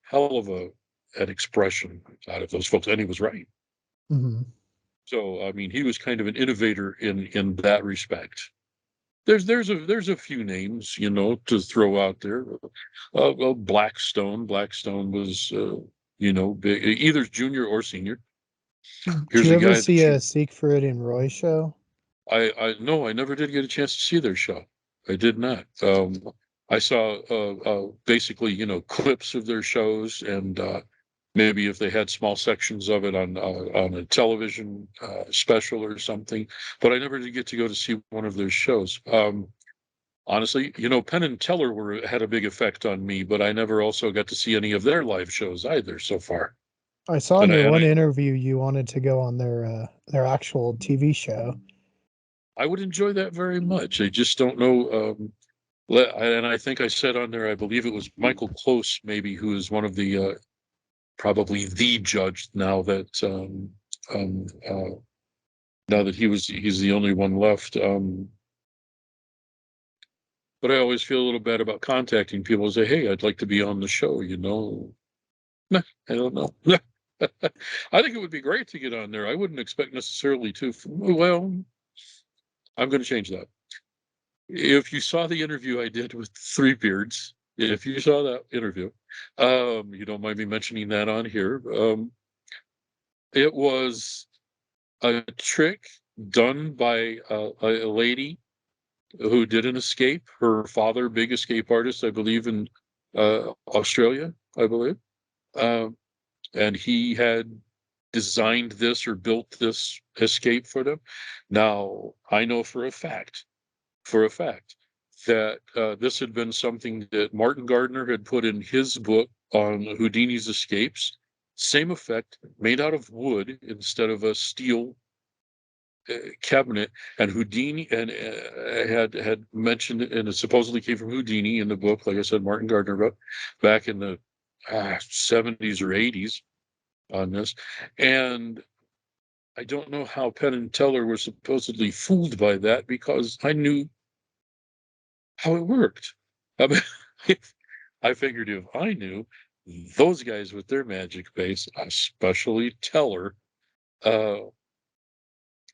hell of an expression out of those folks. And he was right. Mm-hmm. So, I mean, he was kind of an innovator in that respect. There's a few names, to throw out there. Blackstone. Blackstone was, big, either junior or senior. Did Here's you a ever guy see that a Siegfried and Roy show? no, I never did get a chance to see their show. I did not. I saw basically, clips of their shows, and maybe if they had small sections of it on a television special or something. But I never did get to go to see one of their shows. Honestly, Penn and Teller had a big effect on me, but I never also got to see any of their live shows either so far. I saw in And your one interview you wanted to go on their actual TV show. I would enjoy that very much. I just don't know. And I think I said on there, I believe it was Michael Close, maybe, who is one of the probably the judge now that um, uh, he's the only one left. But I always feel a little bad about contacting people and say, "Hey, I'd like to be on the show." Nah, I don't know. I think it would be great to get on there. I wouldn't expect necessarily to. Well, I'm going to change that. If you saw the interview I did with Three Beards, if you saw that interview, you don't mind me mentioning that on here. It was a trick done by a lady who did an escape. Her father, big escape artist, I believe, in Australia, I believe. And he had designed this or built this escape for them. Now, I know for a fact that this had been something that Martin Gardner had put in his book on Houdini's escapes. Same effect, made out of wood instead of a steel cabinet. And Houdini had mentioned, and it supposedly came from Houdini in the book. Like I said, Martin Gardner wrote back in the 70s or 80s on this. And I don't know how Penn and Teller were supposedly fooled by that, because I knew how it worked. I mean, I figured if I knew, those guys with their magic base, especially Teller, uh,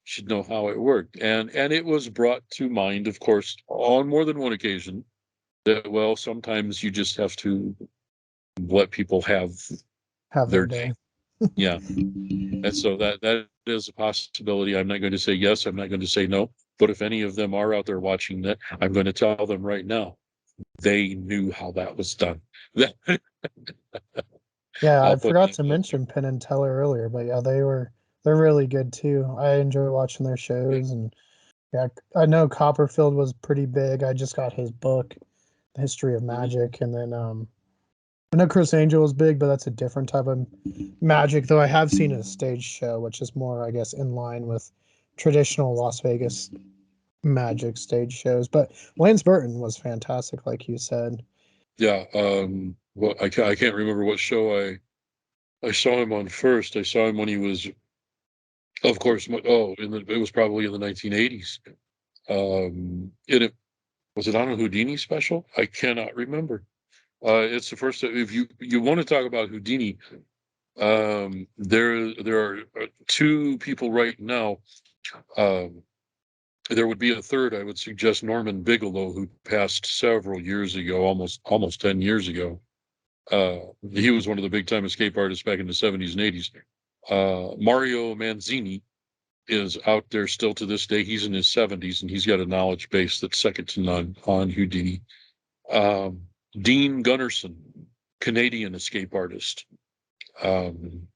should know how it worked. And it was brought to mind, of course, on more than one occasion, that, well, sometimes you just have to let people have Their their day. day. Yeah. And so that is a possibility. I'm not going to say yes, I'm not going to say no. But if any of them are out there watching that, I'm going to tell them right now, they knew how that was done. Yeah, I I'll put forgot that to out there. mention Penn and Teller earlier, but yeah, they're really good too. I enjoy watching their shows, and yeah, I know Copperfield was pretty big. I just got his book, The History of Mhm. Magic, and then I know Chris Angel was big, but that's a different type of magic. Though I have seen a stage show, which is more, I guess, in line with traditional Las Vegas magic stage shows. But Lance Burton was fantastic, like you said. Yeah. Well, I can't remember what show I saw him on first. I saw him when he was, of course, it was probably in the 1980s. It was it on a Houdini special? I cannot remember. It's the first. If you want to talk about Houdini, there are two people right now. Um, there would be a third. I would suggest Norman Bigelow, who passed several years ago, almost 10 years ago. He was one of the big time escape artists back in the 70s and 80s. Mario Manzini is out there still to this day. He's in his 70s, and he's got a knowledge base that's second to none on Houdini. Um, Dean Gunnarsson, Canadian escape artist. Um,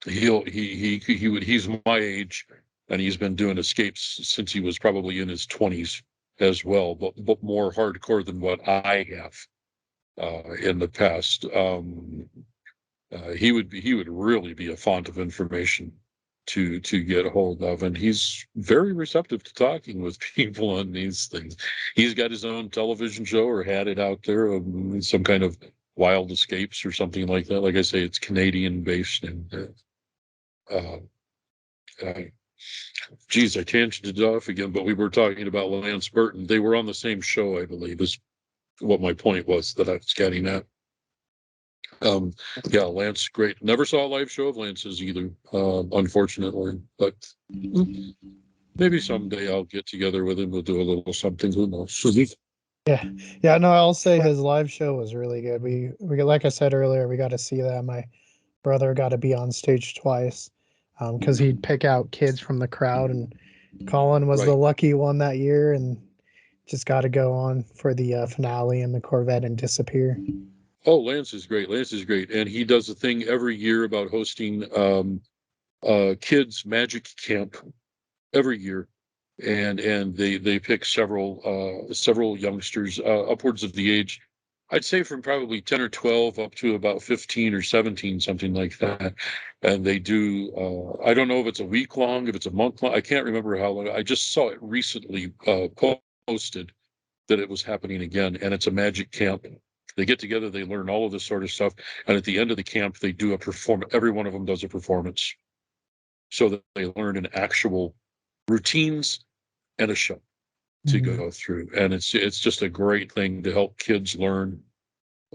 he's my age, and he's been doing escapes since he was probably in his 20s as well, but more hardcore than what I have in the past. He would really be a font of information to get a hold of, and he's very receptive to talking with people on these things. He's got his own television show, or had it out there, some kind of Wild Escapes or something like that. Like I say, it's Canadian based, and uh, uh, geez, I tangented off again, but we were talking about Lance Burton. They were on the same show, I believe, is what my point was that I was getting at. Yeah, Lance, great. Never saw a live show of Lance's either, unfortunately, but maybe someday I'll get together with him. We'll do a little something. Who knows? Yeah. No, I'll say his live show was really good. We like I said earlier, we got to see that. My brother got to be on stage twice, because he'd pick out kids from the crowd, and Colin was the Right. lucky one that year, and just got to go on for the finale in the Corvette and disappear. Oh, Lance is great. Lance is great, and he does a thing every year about hosting kids magic camp every year, and they pick several youngsters, upwards of the age, I'd say from probably 10 or 12 up to about 15 or 17, something like that. And they do, I don't know if it's a week long, if it's a month long. I can't remember how long. I just saw it recently posted that it was happening again, and it's a magic camp. They get together, they learn all of this sort of stuff, and at the end of the camp, they do a performance. Every one of them does a performance, so that they learn an actual routines and a show to go through. And it's just a great thing to help kids learn,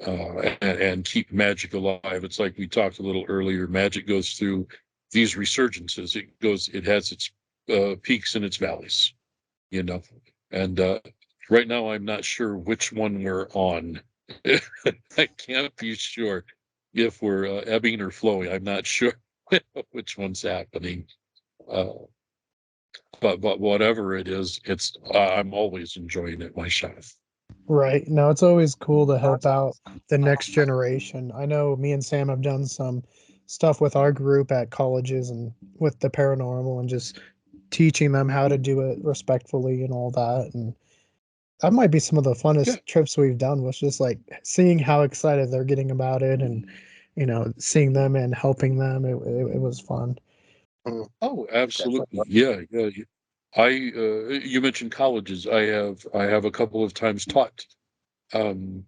and keep magic alive. It's like we talked a little earlier. Magic goes through these resurgences. It has its peaks and its valleys, you know. And right now, I'm not sure which one we're on. I can't be sure if we're ebbing or flowing. I'm not sure which one's happening. Uh, but whatever it is, it's I'm always enjoying it myself. Right. No, it's always cool to help out the next generation. I know me and Sam have done some stuff with our group at colleges and with the paranormal, and just teaching them how to do it respectfully and all that. And that might be some of the Yeah. funnest trips we've done, was just like seeing how excited they're getting about it, and seeing them and helping them. It was fun. Oh, Definitely. absolutely. Yeah, yeah. You mentioned colleges. I have a couple of times taught um,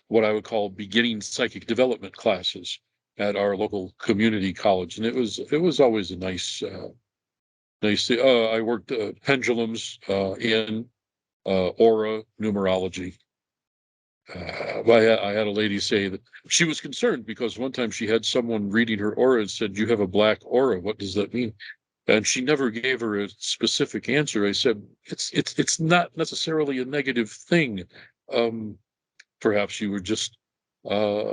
what I would call beginning psychic development classes at our local community college, and it was always a nice. I worked pendulums in aura numerology. I had a lady say that she was concerned because one time she had someone reading her aura and said, "You have a black aura. What does that mean?" And she never gave her a specific answer. I said, "It's not necessarily a negative thing. Um, Perhaps you were just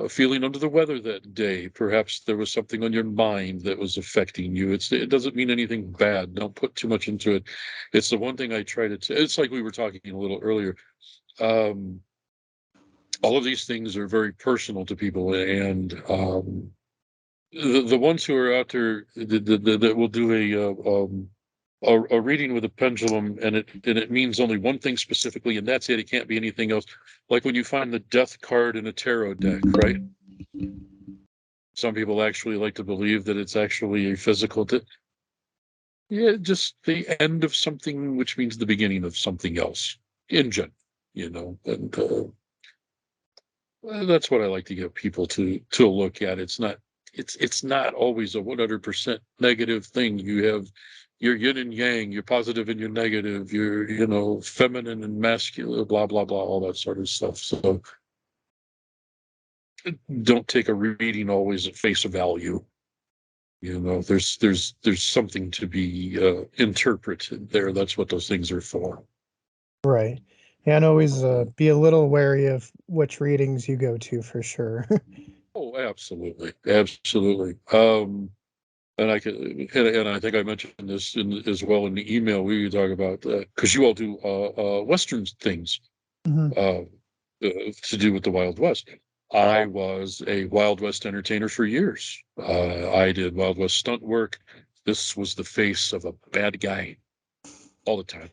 feeling under the weather that day. Perhaps there was something on your mind that was affecting you. It doesn't mean anything bad. Don't put too much into it. It's the one thing I try to. It's like we were talking a little earlier. Um, all of these things are very personal to people, and the ones who are out there that will do a reading with a pendulum, and it means only one thing specifically, and that's it. It can't be anything else. Like when you find the death card in a tarot deck, right? Some people actually like to believe that it's actually a physical. Yeah, just the end of something, which means the beginning of something else. In general, and that's what I like to get people to look at. It's not always a 100% negative thing. You have your yin and yang, your positive and your negative, your feminine and masculine, blah blah blah, all that sort of stuff. So don't take a reading always at face value. There's something to be interpreted there. That's what those things are for. Right. Yeah, and always be a little wary of which readings you go to, for sure. Oh, absolutely, absolutely. And I think I mentioned this as well in the email we talk about, because you all do Western things Mhm. uh, to do with the Wild West. I was a Wild West entertainer for years. I did Wild West stunt work. This was the face of a bad guy all the time.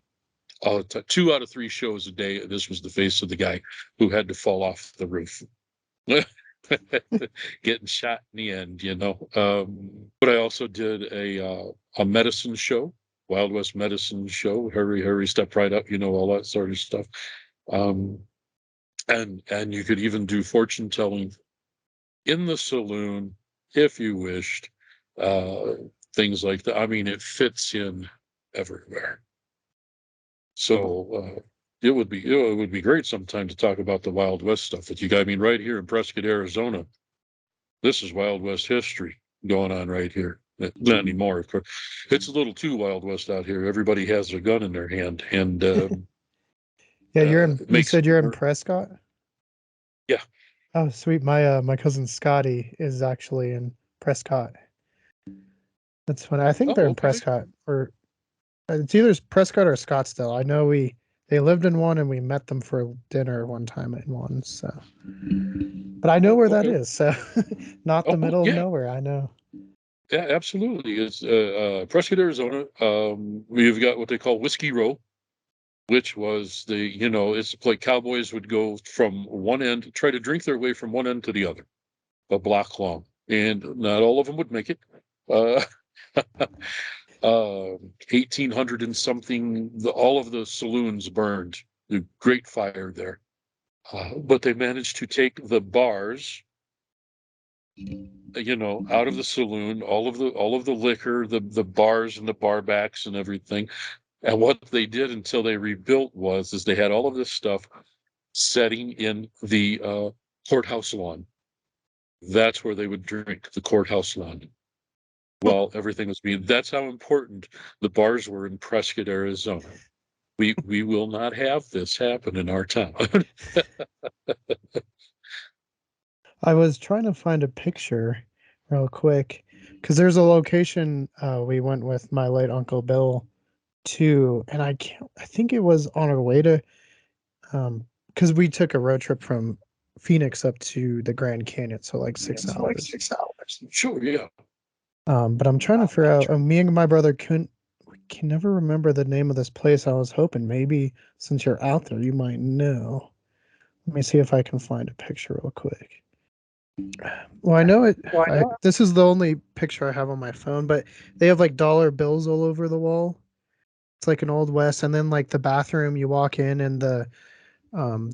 All the time. 2 out of 3 shows a day. This was the face of the guy who had to fall off the roof. getting shot in the end, you know. But I also did a medicine show, Wild West medicine show. Hurry, hurry, step right up, you know, all that sort of stuff. Um, and you could even do fortune telling in the saloon if you wished. Uh, Things like that. I mean, it fits in everywhere. So it would be, it would be great sometime to talk about the Wild West stuff that you got. I mean, right here in Prescott, Arizona, this is Wild West history going on right here. Not anymore, of course. It's a little too Wild West out here. Everybody has a gun in their hand, and Yeah, you're in. it You makes said you're in Prescott. yeah. Oh, sweet. My cousin Scotty is actually in Prescott. That's funny. I think they're Oh, in okay. Prescott, or it's either Prescott or Scottsdale. I know they lived in one, and we met them for dinner one time in one. So, but I know Oh, where that okay. is. So, not the Oh, middle of yeah. nowhere. I know. Yeah, absolutely. It's Prescott, Arizona. We've got what they call Whiskey Row, which was the, you know, it's like cowboys would go from one end, try to drink their way from one end to the other, a block long, and not all of them would make it. Uh, 1800 and something, all of the saloons burned. The great fire there, but they managed to take the bars, you know, out of the saloon, all of the liquor, the bars and the bar backs and everything. And what they did until they rebuilt is they had all of this stuff setting in the courthouse lawn. That's where they would drink, the courthouse lawn. While everything was being, that's how important the bars were in Prescott, Arizona. We will not have this happen in our town. I was trying to find a picture real quick because there's a location we went with my late Uncle Bill to, and I can't. I think it was on our way to, because we took a road trip from Phoenix up to the Grand Canyon, so like 6 hours. 6 hours. Sure, yeah. But I'm trying to figure out. Me and my brother couldn't. We can never remember the name of this place. I was hoping maybe since you're out there, you might know. Let me see if I can find a picture real quick. Well, I know it. This is the only picture I have on my phone, but they have like dollar bills all over the wall. It's like an old west, and then like the bathroom, you walk in, and the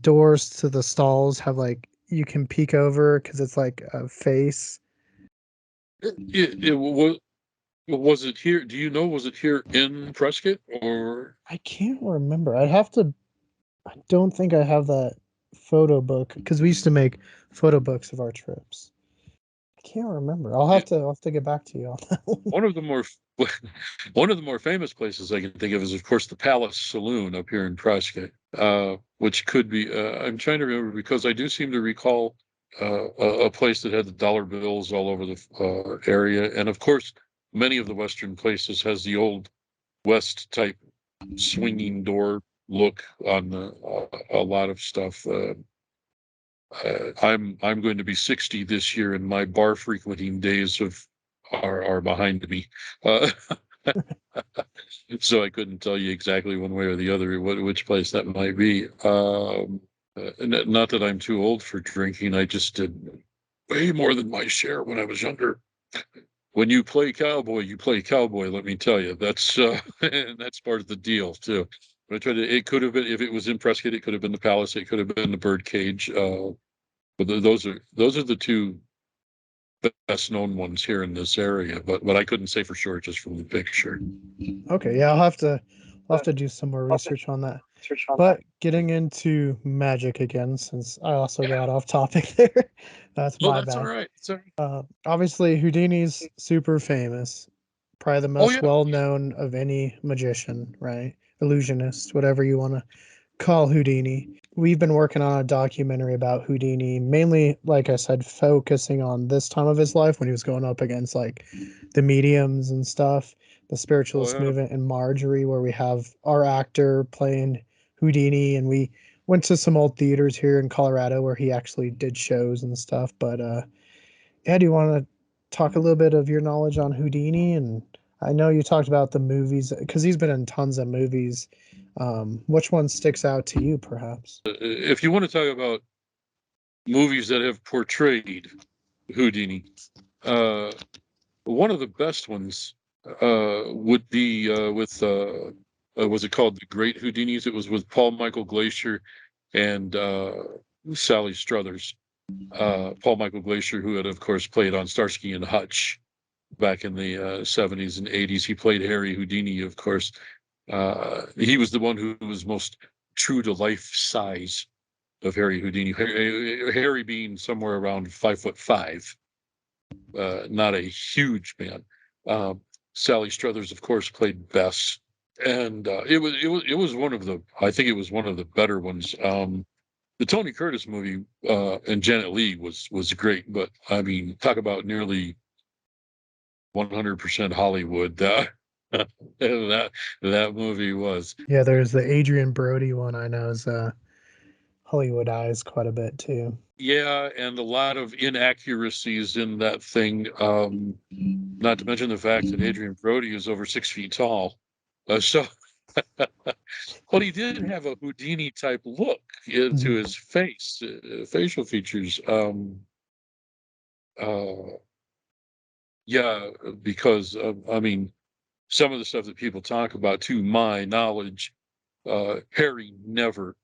doors to the stalls have like you can peek over because it's like a face. It was it here? Do you know? Was it here in Prescott or? I can't remember. I'd have to. I don't think I have that photo book because we used to make photo books of our trips. I can't remember. I'll have to get back to you on that one. One of the more one of the more famous places I can think of is, of course, the Palace Saloon up here in Prescott, which could be. I'm trying to remember because I do seem to recall a place that had the dollar bills all over the area, and of course, many of the Western places has the old West type swinging door look on a lot of stuff. I'm going to be 60 this year, and my bar frequenting days are behind me. Uh, so I couldn't tell you exactly one way or the other which place that might be. Not that I'm too old for drinking. I just did way more than my share when I was younger. When you play cowboy, you play cowboy. Let me tell you, that's that's part of the deal too. But I tried to. It could have been if it was in Prescott. It could have been the Palace. It could have been the Birdcage. But those are the two best known ones here in this area. But I couldn't say for sure just from the picture. Okay, yeah, I'll have to do some more research on that. But getting into magic again, since I also got off topic there, that's Oh, my that's all bad. right. Sorry. Obviously, Houdini's super famous, probably the Oh most yeah. well known of any magician, right? Illusionist, whatever you want to call Houdini. We've been working on a documentary about Houdini, mainly, like I said, focusing on this time of his life when he was going up against like the mediums and stuff, the Oh spiritualist yeah. movement in Marjorie, where we have our actor playing Houdini, and we went to some old theaters here in Colorado where he actually did shows and stuff. But Ed, do you want to talk a little bit of your knowledge on Houdini? And I know you talked about the movies because he's been in tons of movies. Which one sticks out to you, perhaps? If you want to talk about movies that have portrayed Houdini. One of the best ones would be with was it called The Great Houdinis? It was with Paul Michael Glacier and Sally Struthers. Paul Michael Glacier, who had, of course, played on Starsky and Hutch back in the 70s and 80s. He played Harry Houdini, of course. He was the one who was most true to life size of Harry Houdini. Harry being somewhere around 5'5", not a huge man. Sally Struthers, of course, played Bess, and it was one of the, I think it was one of the better ones. The Tony Curtis movie and Janet Leigh was great, but I mean, talk about nearly 100% Hollywood. That movie was. Yeah, there's the Adrian Brody one I know is Hollywoodized quite a bit too. Yeah, and a lot of inaccuracies in that thing. Not to mention the fact that Adrian Brody is over 6 feet tall. So, but he did have a Houdini type look to his face, facial features. Uh, yeah, because I mean, some of the stuff that people talk about, to my knowledge, Harry never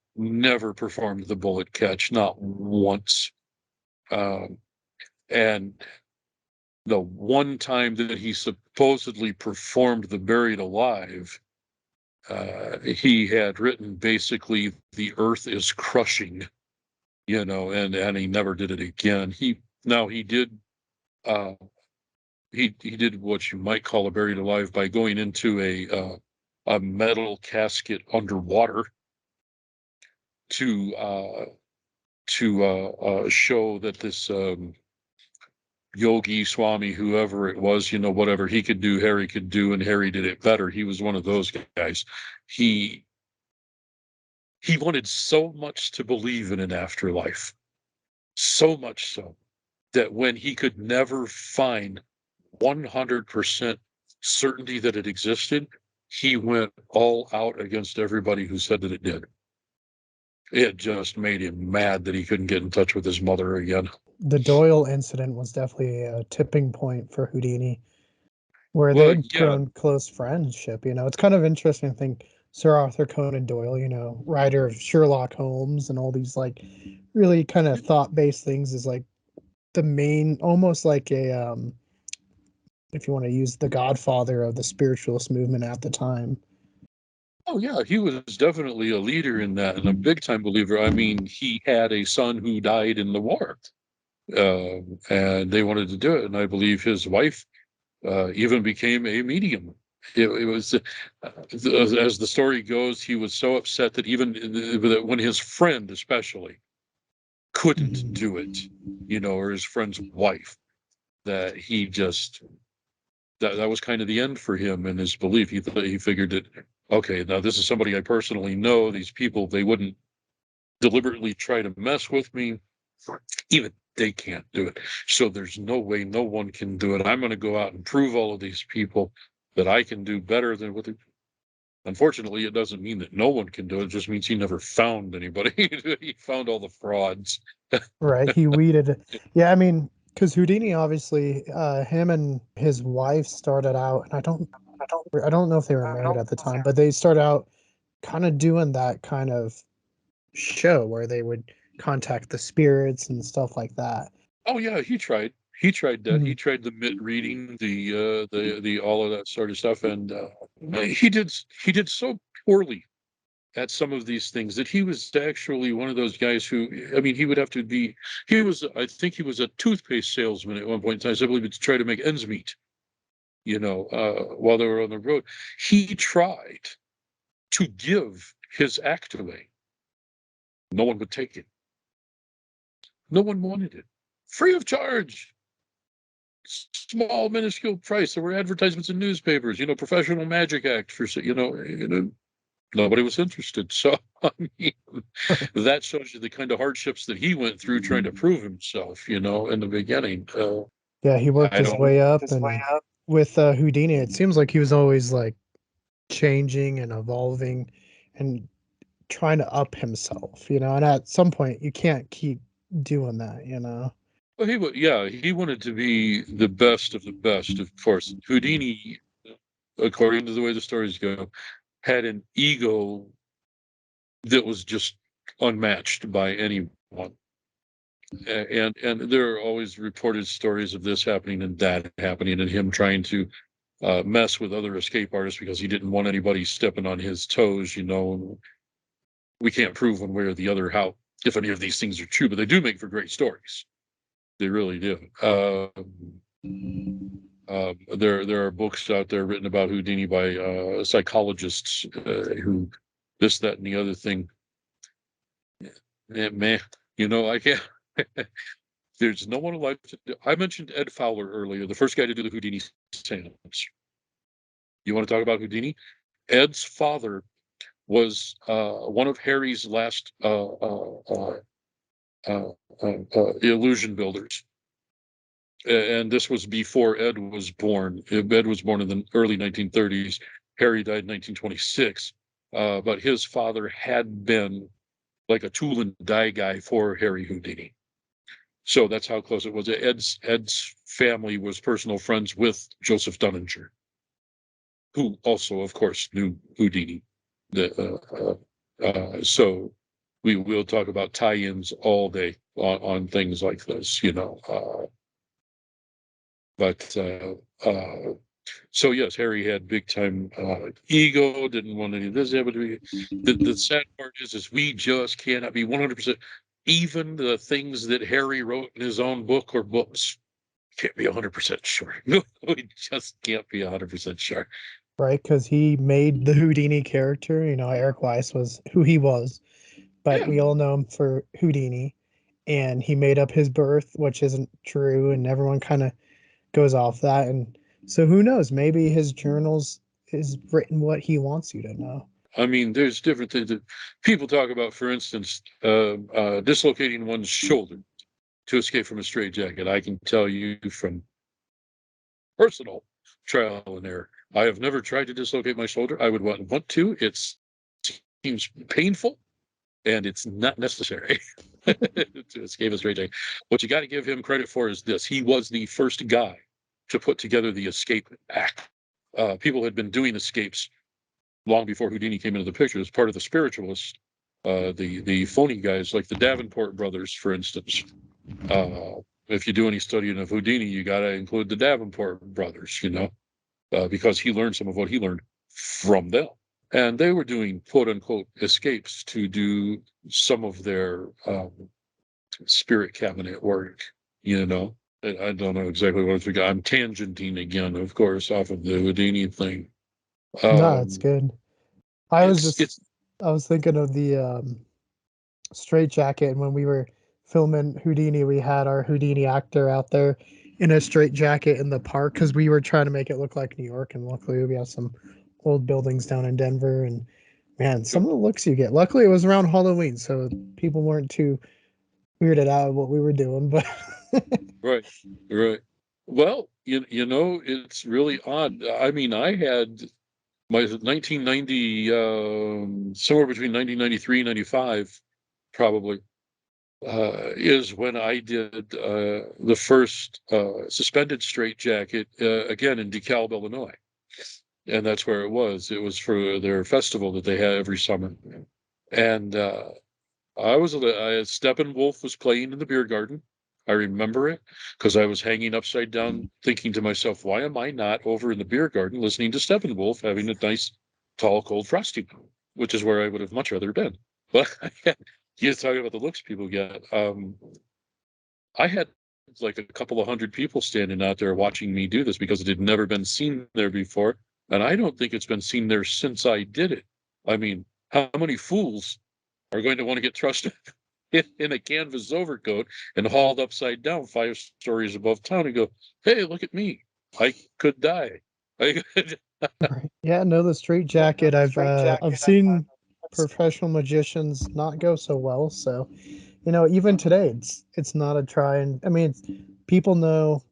performed the bullet catch, not once. Um, and the one time that he supposedly performed the buried alive, he had written basically the earth is crushing, and he never did it again. He did uh, he did what you might call a buried alive by going into a metal casket underwater to show that this yogi swami, whoever it was, whatever he could do, Harry could do, and Harry did it better. He was one of those guys. He wanted so much to believe in an afterlife, so much so that when he could never find 100% certainty that it existed, he went all out against everybody who said that it did. It just made him mad that he couldn't get in touch with his mother again. The Doyle incident was definitely a tipping point for Houdini, where they Well, had yeah, grown close friendship. It's kind of interesting to think Sir Arthur Conan Doyle, writer of Sherlock Holmes and all these like really kind of thought-based things, is like the main, almost like a if you want to use the godfather of the spiritualist movement at the time. oh yeah, he was definitely a leader in that and a big time believer. I mean, he had a son who died in the war, and they wanted to do it, and I believe his wife even became a medium. It was, as the story goes, he was so upset that even when his friend, especially, couldn't do it, or his friend's wife, that he just that was kind of the end for him and his belief. He figured that, okay, now this is somebody I personally know. These people, they wouldn't deliberately try to mess with me. Even they can't do it. So there's no way no one can do it. I'm going to go out and prove all of these people that I can do better than what they. Unfortunately, it doesn't mean that no one can do it. It just means he never found anybody. He found all the frauds. Right, he weeded. Yeah, I mean, because Houdini obviously, him and his wife started out, and I don't know if they were married at the time, but they started out kind of doing that kind of show where they would contact the spirits and stuff like that. Oh yeah, he tried. He tried that. He Mhm. tried the mitt reading, the all of that sort of stuff, and he did so poorly at some of these things that he was actually one of those guys who, I mean, he would have to be. I think he was a toothpaste salesman at one point in time, simply to try to make ends meet. While they were on the road, he tried to give his act away. No one would take it. No one wanted it. Free of charge. Small minuscule price. There were advertisements in newspapers, professional magic act for, nobody was interested. So, I mean, that shows you the kind of hardships that he went through trying to prove himself, in the beginning. Yeah, he worked I his don't, way up, and with Houdini, it seems like he was always like changing and evolving and trying to up himself. And at some point, you can't keep doing that, you know. Well, he wanted to be the best of the best. Of course, Houdini, according to the way the stories go, had an ego that was just unmatched by anyone. And there are always reported stories of this happening and that happening, and him trying to mess with other escape artists because he didn't want anybody stepping on his toes. You know, we can't prove one way or the other how if any of these things are true, but they do make for great stories. They really do. There are books out there written about Houdini by psychologists who this, that, and the other thing. Man, you know, I can't. There's no one alive. I mentioned Ed Fowler earlier, the first guy to do the Houdini seance. You want to talk about Houdini? Ed's father was one of Harry's last illusion builders. And this was before Ed was born. Ed was born in the early 1930s. Harry died in 1926. But his father had been like a tool and die guy for Harry Houdini. So that's how close it was. Ed's family was personal friends with Joseph Dunninger, who also, of course, knew Houdini. So we will talk about tie-ins all day on things like this, you know. So yes, Harry had big time ego, didn't want any of this. But the sad part is we just cannot be 100%. Even the things that Harry wrote in his own book or books can't be 100% sure. No, we just can't be 100% sure. Right, because he made the Houdini character. You know, Eric Weiss was who he was, but Yeah. we all know him for Houdini, and he made up his birth, which isn't true, and everyone kind of goes off that. And so who knows? Maybe his journals is written what he wants you to know. I mean, there's different things that people talk about. For instance, dislocating one's shoulder to escape from a straitjacket. I can tell you from personal trial and error. I have never tried to dislocate my shoulder. I would want to. It seems painful, and it's not necessary to escape a straitjacket. What you got to give him credit for is this: he was the first guy to put together the escape act. People had been doing escapes long before Houdini came into the picture as part of the spiritualists. The phony guys like the Davenport brothers, for instance. If you do any studying of Houdini, you got to include the Davenport brothers, you know, because he learned some of what he learned from them. And they were doing quote unquote escapes to do some of their spirit cabinet work, you know. I don't know exactly what it's. I'm tangenting again, of course, off of the Houdini thing. No, it's good. I It's was thinking of the straight jacket, and when we were filming Houdini, we had our Houdini actor out there in a straight jacket in the park because we were trying to make it look like New York, and luckily we have some old buildings down in Denver, and man, some of the looks you get. Luckily it was around Halloween, so people weren't too weirded out of what we were doing, but right, right. Well, you know, it's really odd. I mean, I had my 1990, somewhere between 1993 and 95, probably, is when I did the first suspended straitjacket again in DeKalb, Illinois. And that's where it was. It was for their festival that they had every summer. And Steppenwolf was playing in the beer garden. I remember it because I was hanging upside down thinking to myself, why am I not over in the beer garden listening to Steppenwolf having a nice, tall, cold, frosty, which is where I would have much rather been. But you're talking about the looks people get. I had like a couple of hundred people standing out there watching me do this because it had never been seen there before. And I don't think it's been seen there since I did it. I mean, how many fools are going to want to get thrust in a canvas overcoat and hauled upside down 5 stories above town and go, hey, look at me. I could die. I could. yeah, no, the straight jacket I've seen professional magicians not go so well, so you know, even today it's not a try. And I mean, people know,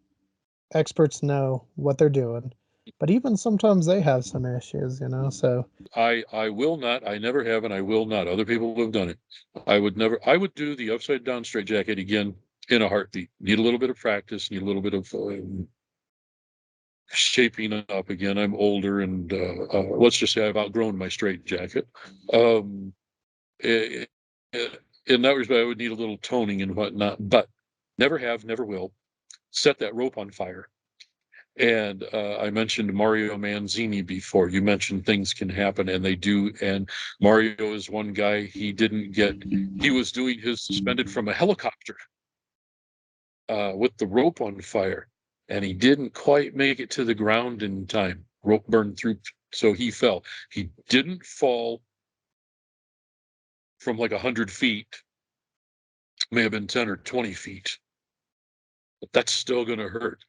experts know what they're doing. But even sometimes they have some issues, you know. So I will not. I never have, and I will not. Other people have done it. I would never. I would do the upside down straitjacket again in a heartbeat. Need a little bit of practice. Need a little bit of shaping up again. I'm older, and let's just say I've outgrown my straitjacket. Um, i- in that respect, I would need a little toning and whatnot, but never have, never will. Set that rope on fire. And I mentioned Mario Manzini before. You mentioned things can happen, and they do. And Mario is one guy. He was doing his suspended from a helicopter with the rope on fire, and he didn't quite make it to the ground in time. Rope burned through, so he fell. He didn't fall from like 100 feet, may have been 10 or 20 feet, but that's still going to hurt.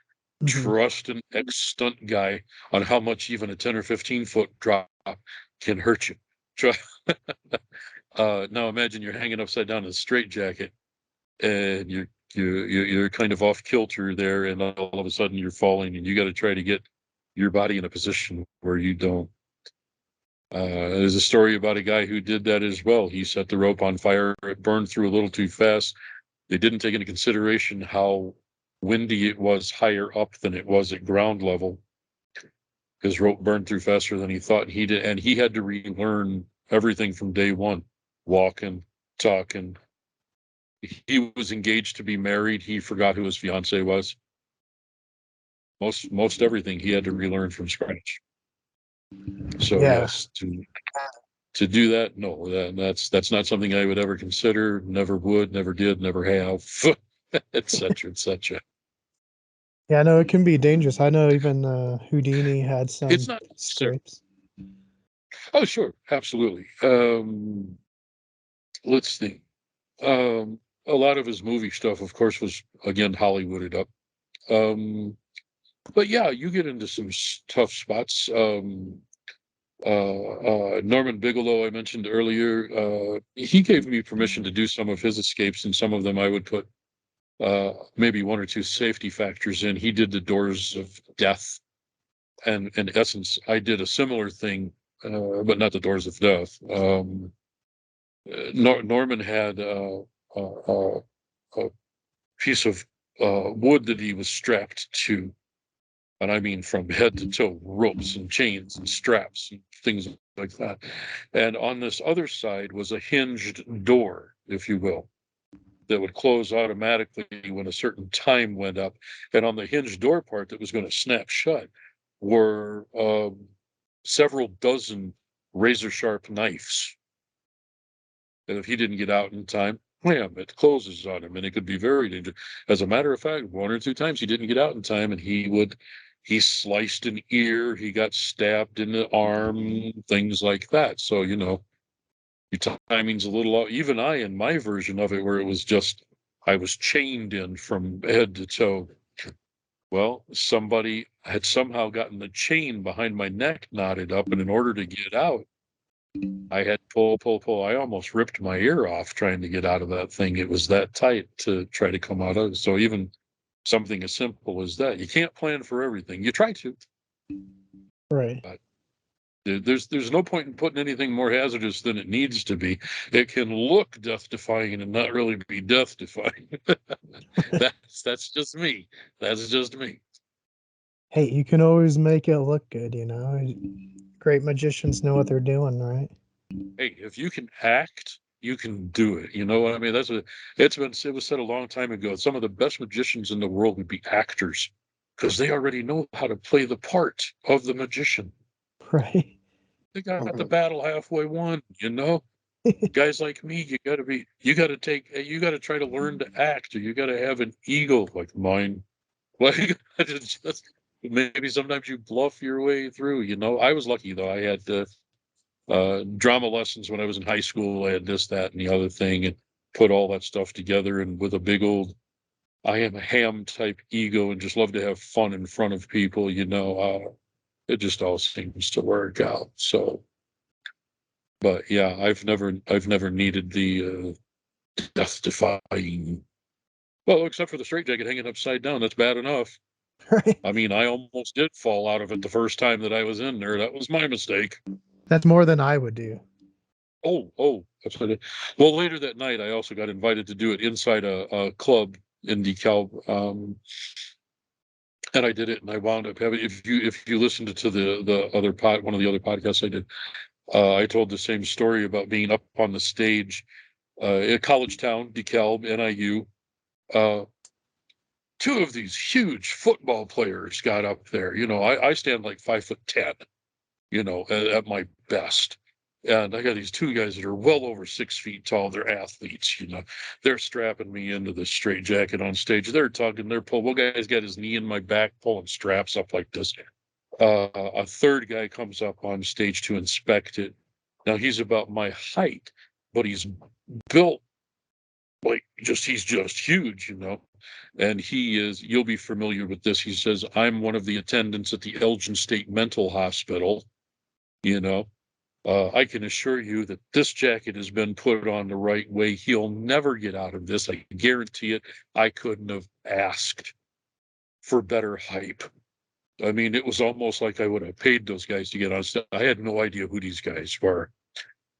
mhm. Trust an ex-stunt guy on how much even a 10 or 15-foot drop can hurt you. Now imagine you're hanging upside down in a straitjacket and you're kind of off kilter there, and all of a sudden you're falling, and you got to try to get your body in a position where you don't. There's a story about a guy who did that as well. He set the rope on fire. It burned through a little too fast. They didn't take into consideration how windy it was higher up than it was at ground level. His rope burned through faster than he thought he did, and he had to relearn everything from day one, walking, talking. He was engaged to be married. He forgot who his fiance was. Most everything he had to relearn from scratch. So Yeah, yes, to do that, no, that's not something I would ever consider. Never would, never did, never have, etc., etc. yeah. I know it can be dangerous. I know even Houdini had It's some not necessary. scrapes. Oh, sure, absolutely. Let's think. A lot of his movie stuff, of course, was again Hollywooded up. But yeah, you get into some tough spots. Norman Bigelow, I mentioned earlier, he gave me permission to do some of his escapes, and some of them I would put maybe one or two safety factors in. He did the doors of death, and in essence, I did a similar thing, but not the doors of death. Norman had a piece of wood that he was strapped to, and I mean from head to toe, ropes and chains and straps and things like that. And on this other side was a hinged door, if you will, that would close automatically when a certain time went up. And on the hinged door part that was going to snap shut were several dozen razor sharp knives. And if he didn't get out in time, wham, it closes on him, and it could be very dangerous. As a matter of fact, one or two times he didn't get out in time, and he sliced an ear, he got stabbed in the arm, things like that. So, your timing's a little off. Even I, in my version of it, where it was just, I was chained in from head to toe. Well, somebody had somehow gotten the chain behind my neck knotted up, and in order to get out, I had pull. I almost ripped my ear off trying to get out of that thing. It was that tight to try to come out of. So even something as simple as that, you can't plan for everything. You try to, Right. but there's no point in putting anything more hazardous than it needs to be. It can look death defying and not really be death defying. That's just me. That's just me. Hey, you can always make it look good, you know. Great magicians know what they're doing, right? Hey, if you can act, you can do it. You know what I mean? It was said a long time ago. Some of the best magicians in the world would be actors because they already know how to play the part of the magician. Right. They got the Mhm. battle halfway won, Guys like me, you gotta try to learn to act, or you gotta have an ego like mine. Like, it's just, maybe sometimes you bluff your way through, I was lucky though. I had drama lessons when I was in high school. I had this, that, and the other thing, and put all that stuff together. And with a big old, I am a ham type ego and just love to have fun in front of people, it just all seems to work out. So, but yeah, I've never needed the death defying. Well, except for the straitjacket hanging upside down, that's bad enough. Right. I mean, I almost did fall out of it the first time that I was in there. That was my mistake. That's more than I would do. Oh, absolutely. Well, later that night, I also got invited to do it inside a club in DeKalb, and I did it, and I wound up having. If you listened to the other one of the other podcasts I did, I told the same story about being up on the stage in college town, DeKalb, NIU. Uh, Two of these huge football players got up there. I stand like 5'10", at my best. And I got these two guys that are well over 6 feet tall. They're athletes, They're strapping me into the straight jacket on stage. They're tugging, they're pulling. One guy's got his knee in my back, pulling straps up like this. A third guy comes up on stage to inspect it. Now he's about my height, but he's built like he's just huge, And you'll be familiar with this. He says, I'm one of the attendants at the Elgin State Mental Hospital. I can assure you that this jacket has been put on the right way. He'll never get out of this. I guarantee it. I couldn't have asked for better hype. I mean, it was almost like I would have paid those guys to get on stage. I had no idea who these guys were.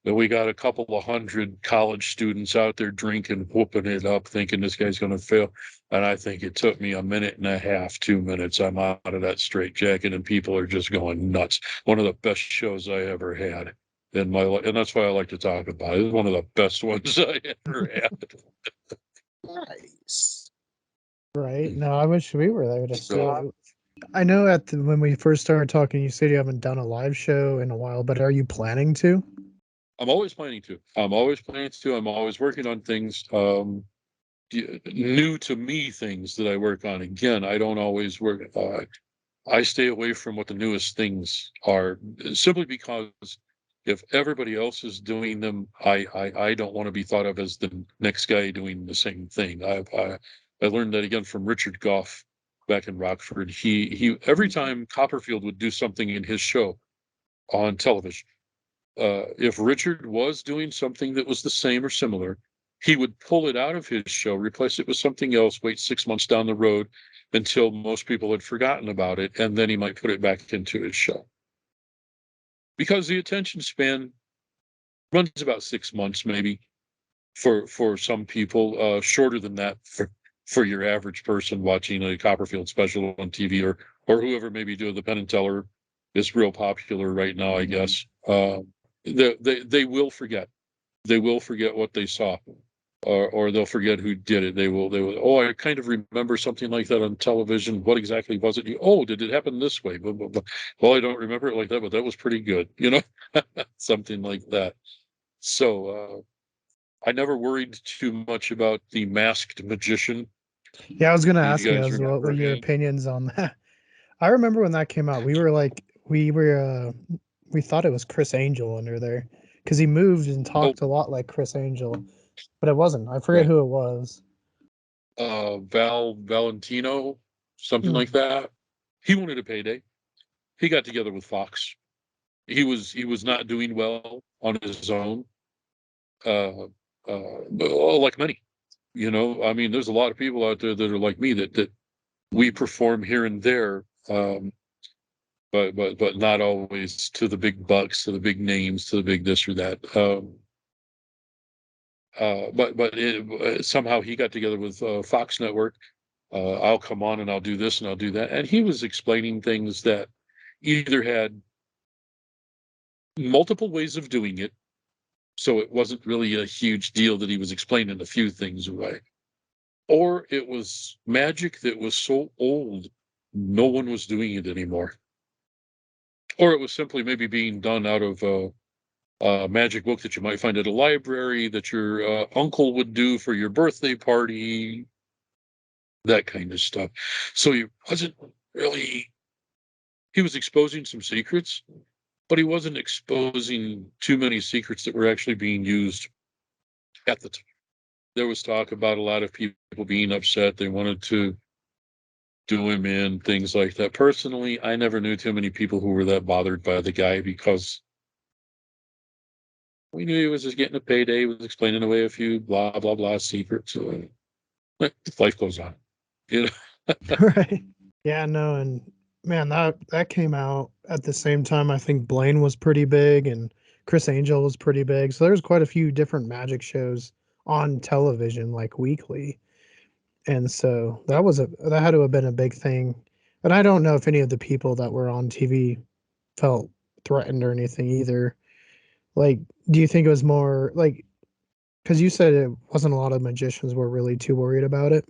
But we got a couple of hundred college students out there drinking, whooping it up, thinking this guy's going to fail. And I think it took me a minute and a half, 2 minutes. I'm out of that straight jacket, and people are just going nuts. One of the best shows I ever had in my life. And that's why I like to talk about it. It's one of the best ones I ever had. Nice. Right. No, I wish we were there to see So it. I know when we first started talking, you said you haven't done a live show in a while, but are you planning to? I'm always planning to. I'm always planning to. I'm always working on things. New to me things that I work on. Again, I don't always work. I stay away from what the newest things are, simply because if everybody else is doing them, I don't want to be thought of as the next guy doing the same thing. I learned that again from Richard Goff back in Rockford. He every time Copperfield would do something in his show on television, if Richard was doing something that was the same or similar, he would pull it out of his show, replace it with something else, wait 6 months down the road until most people had forgotten about it, and then he might put it back into his show. Because the attention span runs about 6 months, maybe, for some people, shorter than that for your average person watching a Copperfield special on TV, or whoever may be doing the Penn and Teller is real popular right now, I guess. They will forget. They will forget what they saw, or they'll forget who did it. They will. Oh, I kind of remember something like that on television. What exactly was it? Oh, did it happen this way? Blah, blah, blah. Well, I don't remember it like that, but that was pretty good. Something like that. So I never worried too much about the masked magician. Yeah, I was gonna You ask you guys as what were remember your him? opinions on that. I remember when that came out, we thought it was Chris Angel under there because he moved and Oh, talked a lot like Chris Angel, but it wasn't. I forget right. who it was. Valentino, something Hmm. like that. He wanted a payday. He got together with Fox. He was not doing well on his own. Like many, I mean, there's a lot of people out there that are like me that we perform here and there, but not always to the big bucks, to the big names, to the big this or that. But somehow he got together with Fox Network. I'll come on and I'll do this and I'll do that, and he was explaining things that either had multiple ways of doing it, so it wasn't really a huge deal that he was explaining a few things away, or it was magic that was so old no one was doing it anymore, or it was simply maybe being done out of a magic book that you might find at a library that your uncle would do for your birthday party, that kind of stuff. So he was exposing some secrets, but he wasn't exposing too many secrets that were actually being used at the time. There was talk about a lot of people being upset. They wanted to do him in, things like that. Personally, I never knew too many people who were that bothered by the guy because we knew he was just getting a payday. He was explaining away a few blah, blah, blah secrets. Life goes on. You know? Right. Yeah, no, and man, that came out at the same time. I think Blaine was pretty big, and Chris Angel was pretty big. So there's quite a few different magic shows on television, like weekly. And so that had to have been a big thing. And I don't know if any of the people that were on TV felt threatened or anything either. Like, do you think it was more like because you said it wasn't a lot of magicians were really too worried about it?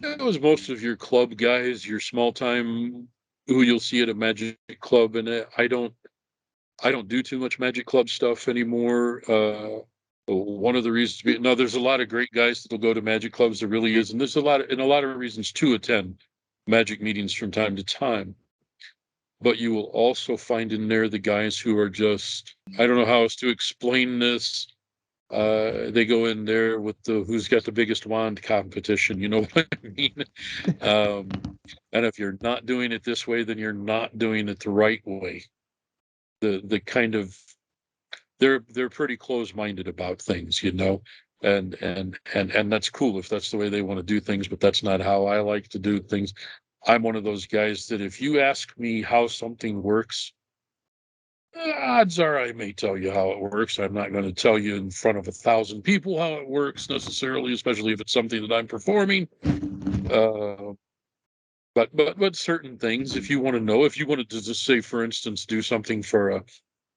It was most of your club guys, your small time who you'll see at a magic club, and I don't do too much magic club stuff anymore. One of the reasons, no, there's a lot of great guys that'll go to magic clubs. There really is, and there's a lot of reasons to attend magic meetings from time to time. But you will also find in there the guys who are just, I don't know how else to explain this. They go in there with the who's got the biggest wand competition. You know what I mean? Um, and if you're not doing it this way, then you're not doing it the right way. The kind of they're pretty close-minded about things, you know, and that's cool if that's the way they want to do things, but that's not how I like to do things. I'm one of those guys that if you ask me how something works, odds are I may tell you how it works. I'm not going to tell you in front of 1,000 people how it works necessarily, especially if it's something that I'm performing. Uh, but certain things, if you want to know, if you wanted to just say, for instance, do something for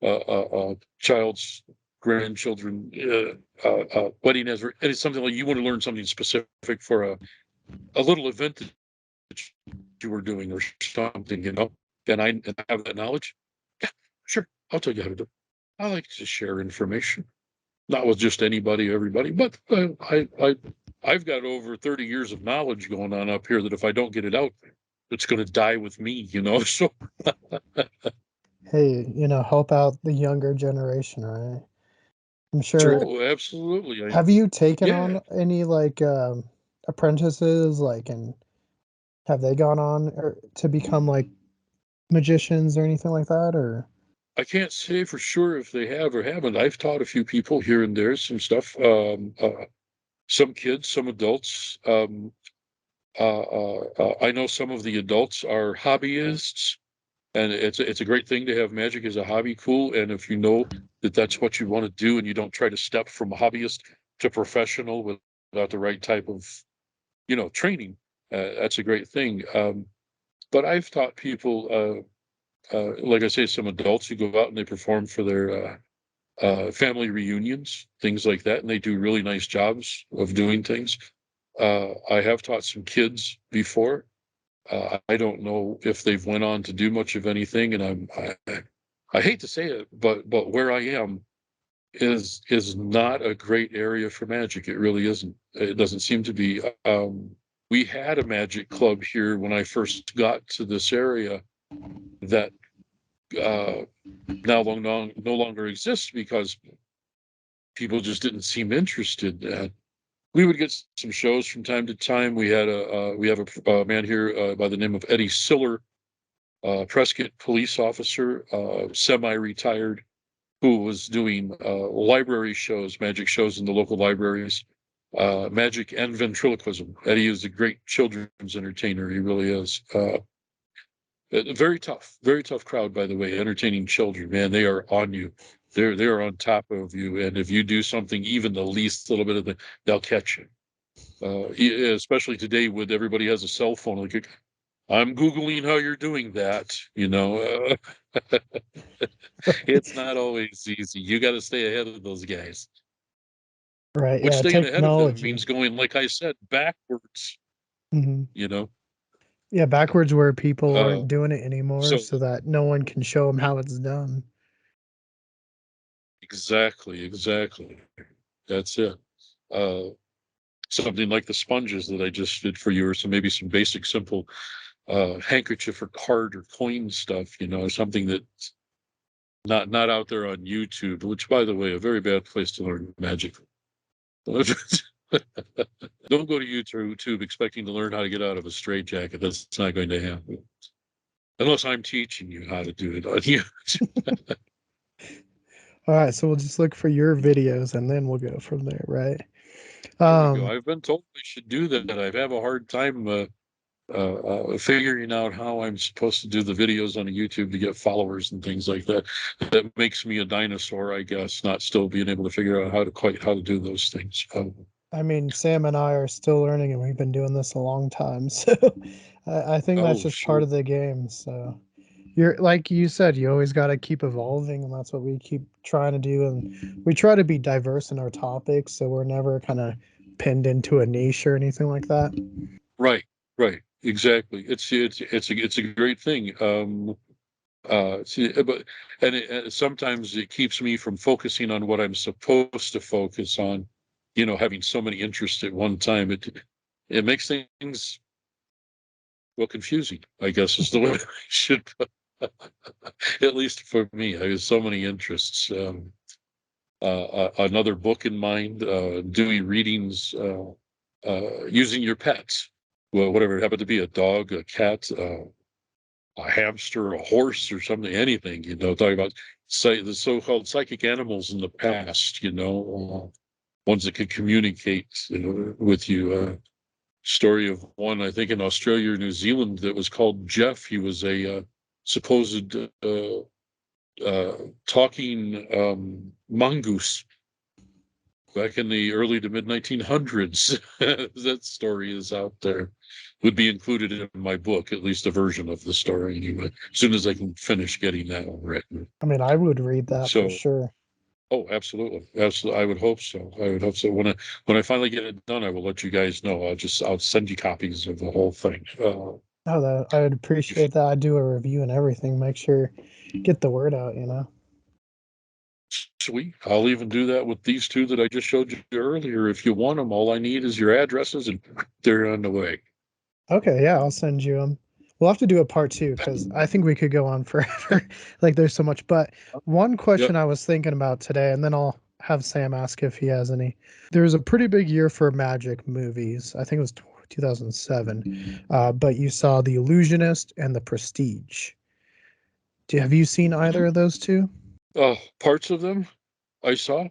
a child's grandchildren wedding, as and it's something like you want to learn something specific for a little event that you were doing or something, you know, and I have that knowledge. Yeah, sure, I'll tell you how to do it. I like to share information, not with just anybody, everybody, but I've got over 30 years of knowledge going on up here that if I don't get it out, it's going to die with me, you know. So Hey, help out the younger generation, right? I'm sure. true, absolutely. Have you taken Yeah, on any like apprentices, like, and have they gone on or to become like magicians or anything like that? Or I can't say for sure if they have or haven't. I've taught a few people here and there some stuff. Some kids, some adults. I know some of the adults are hobbyists, and it's a great thing to have magic as a hobby. Cool, and if you know that that's what you want to do, and you don't try to step from hobbyist to professional without the right type of training, that's a great thing. But I've taught people, like I say, some adults who go out and they perform for their family reunions, things like that, and they do really nice jobs of doing things. I have taught some kids before. I don't know if they've went on to do much of anything, and I hate to say it, but where I am is not a great area for magic. It really isn't. It doesn't seem to be. We had a magic club here when I first got to this area that uh, no longer exists because people just didn't seem interested. We would get some shows from time to time. We have a man here by the name of Eddie Siller, Prescott police officer, semi-retired, who was doing library shows, magic shows in the local libraries, magic and ventriloquism. Eddie is a great children's entertainer. He really is. Very tough crowd, by the way. Entertaining children, man, they are on you. They're on top of you, and if you do something even the least little bit of the, they'll catch you. Especially today, with everybody has a cell phone. Like, I'm googling how you're doing that. It's not always easy. You got to stay ahead of those guys. right, Which yeah, staying ahead of them technology. means going, like I said, backwards. Hmm. You know. Yeah, backwards where people Uh, aren't doing it anymore, so so that no one can show them how it's done. exactly. That's it. Uh, Something like the sponges that I just did for you, or maybe some basic, simple handkerchief or card or coin stuff. Something that's not out there on YouTube. Which, by the way, a very bad place to learn magic. Don't go to YouTube expecting to learn how to get out of a straitjacket. That's not going to happen unless I'm teaching you how to do it on YouTube. All right, so we'll just look for your videos and then we'll go from there, right? There we go. Um, I've been told I should do that. I have a hard time figuring out how I'm supposed to do the videos on YouTube to get followers and things like that. That makes me a dinosaur, I guess, not still being able to figure out how to do those things. I mean, Sam and I are still learning, and we've been doing this a long time. So I think that's Oh, just part sure. of the game. So you're like you said, you always got to keep evolving, and that's what we keep trying to do. And we try to be diverse in our topics, so we're never kind of pinned into a niche or anything like that. Right, right, exactly. It's a great thing. But sometimes it keeps me from focusing on what I'm supposed to focus on. Having so many interests at one time, it makes things well confusing, I guess is the way I should put at least for me. I have so many interests. Another book in mind, doing readings, using your pets, well, whatever it happened to be, a dog, a cat, a hamster, a horse, or something, anything, talking about the so-called psychic animals in the past, ones that could communicate, with you. Story of one, I think in Australia or New Zealand, that was called Jeff. He was a supposed talking mongoose back in the early to mid 1900s. That story is out there. Would be included in my book, at least a version of the story anyway, as soon as I can finish getting that one written. I mean, I would read that for So, sure. oh, absolutely, absolutely. I would hope so. I would hope so. When I finally get it done, I will let you guys know. I'll send you copies of the whole thing. Oh, that I would appreciate that. I do a review and everything. Make sure get the word out. Sweet. I'll even do that with these two that I just showed you earlier. If you want them, all I need is your addresses and they're on the way. Okay, yeah, I'll send you them. We'll have to do a part two because I think we could go on forever. Like, there's so much. But one Yep. question I was thinking about today, and then I'll have Sam ask if he has any. There was a pretty big year for magic movies. I think it was 2007. But you saw The Illusionist and The Prestige. Have you seen either of those two? Parts of them I saw.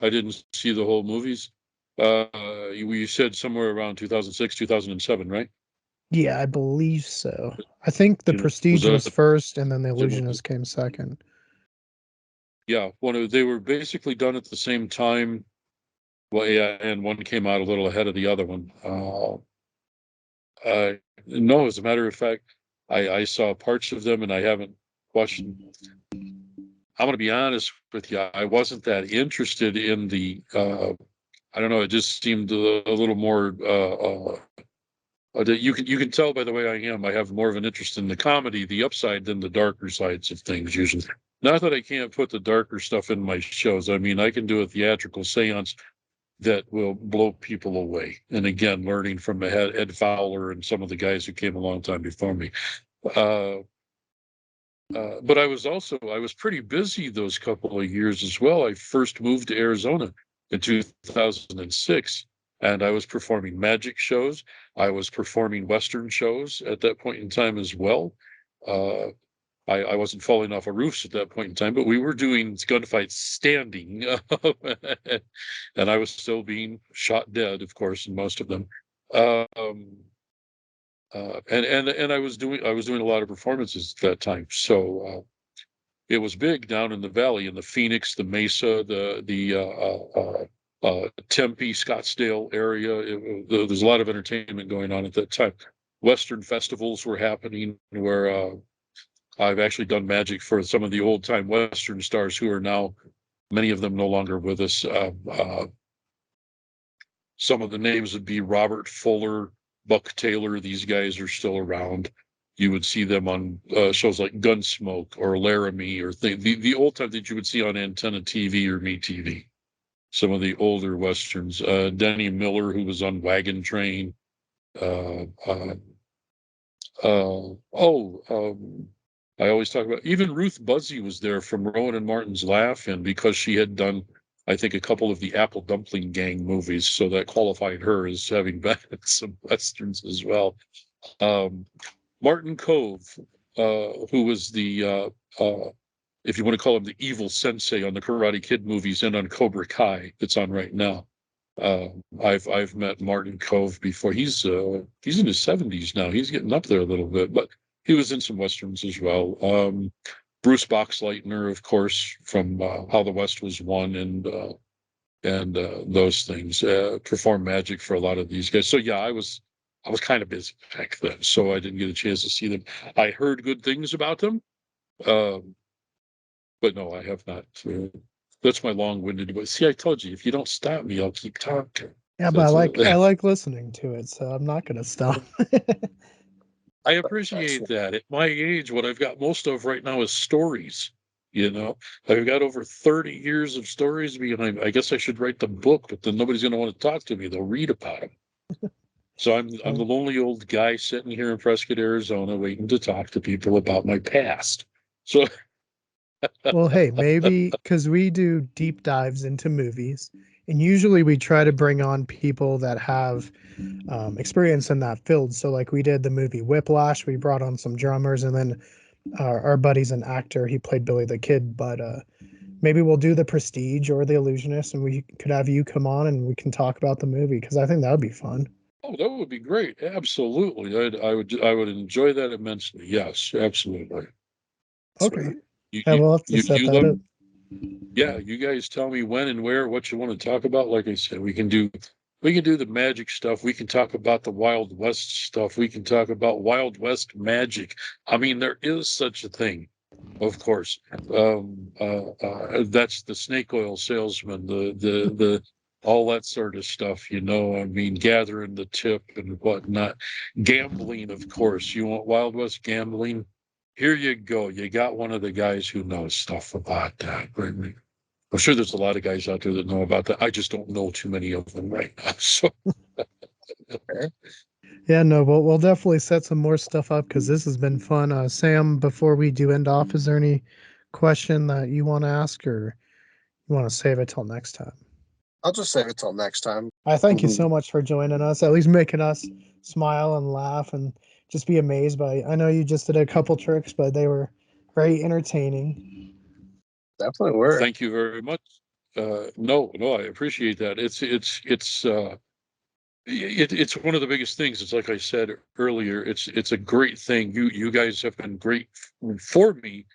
I didn't see the whole movies. You said somewhere around 2006, 2007, right? Yeah, I believe so. I think The Was Prestige was that first, and then The Illusionist came second. yeah, they were basically done at the same time. Well, yeah, and one came out a little ahead of the other one. No, as a matter of fact, I saw parts of them and I haven't watched them. I'm going to be honest with you. I wasn't that interested in the, I don't know. It just seemed a little more, you can tell by the way I am. I have more of an interest in the comedy, the upside, than the darker sides of things usually. Not that I can't put the darker stuff in my shows. I mean, I can do a theatrical seance that will blow people away. And again, learning from Ed Fowler and some of the guys who came a long time before me. Uh, but I was pretty busy those couple of years as well. I first moved to Arizona in 2006, and I was performing magic shows. I was performing Western shows at that point in time as well. Uh, I wasn't falling off of roofs at that point in time, but we were doing gunfights standing, and I was still being shot dead, of course, in most of them. Um, and I was doing a lot of performances at that time, so it was big down in the valley, in the Phoenix, the Mesa, the Tempe, Scottsdale area. There's a lot of entertainment going on at that time. Western festivals were happening where I've actually done magic for some of the old time Western stars who are now, many of them no longer with us. Some of the names would be Robert Fuller, Buck Taylor. These guys are still around. You would see them on shows like Gunsmoke or Laramie or the old time that you would see on Antenna TV or Me TV. Some of the older Westerns. Denny Miller, who was on Wagon Train. Uh, uh, I always talk about, even Ruth Buzzy was there from Rowan and Martin's Laugh, and because she had done, I think, a couple of the Apple Dumpling Gang movies, so that qualified her as having been in some westerns as well. Um, Martin Cove, who was if you want to call him the evil sensei on the Karate Kid movies and on Cobra Kai that's on right now. I've met Martin Cove before. He's in his 70s now. He's getting up there a little bit, but he was in some westerns as well. Bruce Boxleitner, of course, from How the West Was Won, and those things. Performed magic for a lot of these guys. So yeah, I was kind of busy back then, so I didn't get a chance to see them. I heard good things about them, um, but no, I have not. That's my long-winded way. See, I told you, if you don't stop me, I'll keep talking. Yeah, but That's I like listening to it, so I'm not gonna stop. I appreciate that. At my age, what I've got most of right now is stories. You know, I've got over 30 years of stories behind. I guess I should write the book, but then nobody's going to want to talk to me. They'll read about them. So I'm the lonely old guy sitting here in Prescott, Arizona, waiting to talk to people about my past. So Well, hey, maybe because we do deep dives into movies, and usually we try to bring on people that have experience in that field. So, like we did the movie Whiplash, we brought on some drummers, and then our buddy's an actor. He played Billy the Kid, but maybe we'll do the Prestige or the Illusionist, and we could have you come on and we can talk about the movie because I think that would be fun. oh, that would be great. Absolutely. I would enjoy that immensely. Yes, absolutely. Okay, You yeah, you we'll have to you, set you that let up. Yeah, you guys tell me when and where, what you want to talk about. Like I said, we can do the magic stuff. We can talk about the Wild West stuff. We can talk about Wild West magic. I mean, there is such a thing, of course. That's the snake oil salesman, the all that sort of stuff, you know. I mean, gathering the tip and whatnot. Gambling, of course. You want Wild West gambling? Here you go. You got one of the guys who knows stuff about that. Right? I'm sure there's a lot of guys out there that know about that. I just don't know too many of them right now. So Yeah, no, we'll definitely set some more stuff up because this has been fun. Sam, before we do end off, is there any question that you want to ask, or you want to save it till next time? I'll just save it till next time. I thank you Mhm. so much for joining us, at least making us smile and laugh and just be amazed by. I know you just did a couple tricks, but they were very entertaining. Definitely were. thank you very much. No, I appreciate that. It's one of the biggest things. It's like I said earlier. It's a great thing. You guys have been great for me.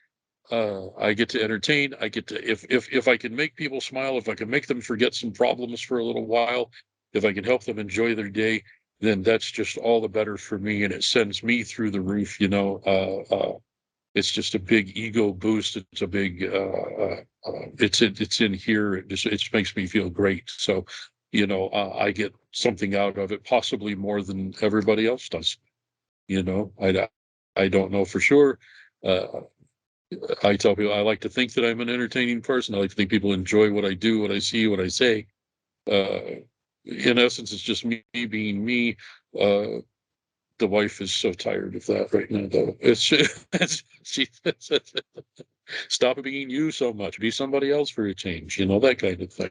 I get to entertain. I get to if I can make people smile, if I can make them forget some problems for a little while, if I can help them enjoy their day, then that's just all the better for me, and it sends me through the roof. It's just a big ego boost. It's a big it's in here. It just makes me feel great. So, I get something out of it, possibly more than everybody else does. I don't know for sure. Uh, I tell people I like to think that I'm an entertaining person. I like to think people enjoy what I do, what I see, what I say. Uh, in essence, it's just me being me. Uh, the wife is so tired of that right now, though. She stop being you so much. Be somebody else for a change. That kind of thing.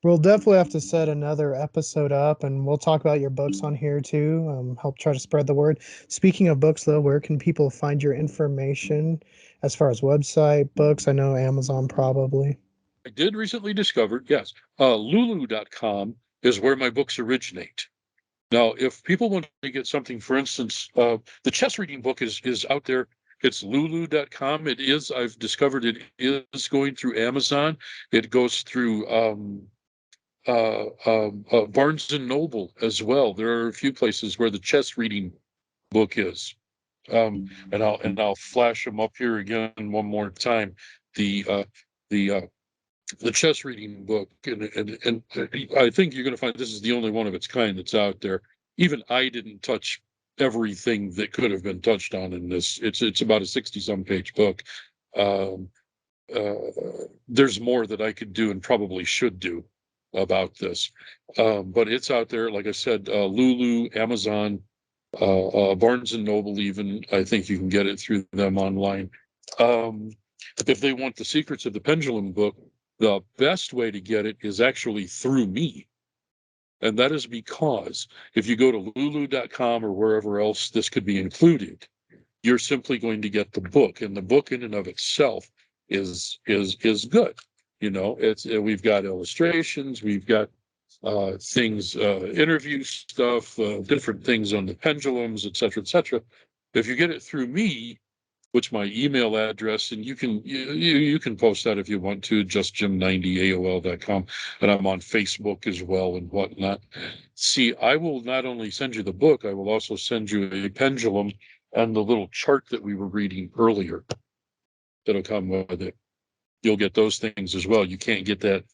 We'll definitely have to set another episode up, and we'll talk about your books on here too. Help try to spread the word. Speaking of books, though, where can people find your information as far as website, books? I know Amazon probably. I did recently discover, yes, Lulu.com is where my books originate. Now, if people want to get something, for instance, the chess reading book is out there. It's Lulu.com. I've discovered it is going through Amazon. It goes through Barnes and Noble as well. There are a few places where the chess reading book is. And I'll flash them up here again one more time. The uh, the uh, the chess reading book, and I think you're going to find this is the only one of its kind that's out there. Even I didn't touch everything that could have been touched on in this. It's about a 60-some page book. Um, uh, there's more that I could do and probably should do about this, but it's out there. Like I said, Lulu, Amazon, Barnes and Noble. Even I think you can get it through them online. Um, if they want the Secrets of the Pendulum book, the best way to get it is actually through me. And that is because if you go to lulu.com or wherever else this could be included, you're simply going to get the book. And the book in and of itself is good. It's we've got illustrations, we've got things, interview stuff, different things on the pendulums, et cetera, et cetera. If you get it through me, which my email address, and you can post that if you want to, justjim90aol.com, and I'm on Facebook as well and whatnot. See, I will not only send you the book, I will also send you a pendulum and the little chart that we were reading earlier that'll come with it. You'll get those things as well. You can't get that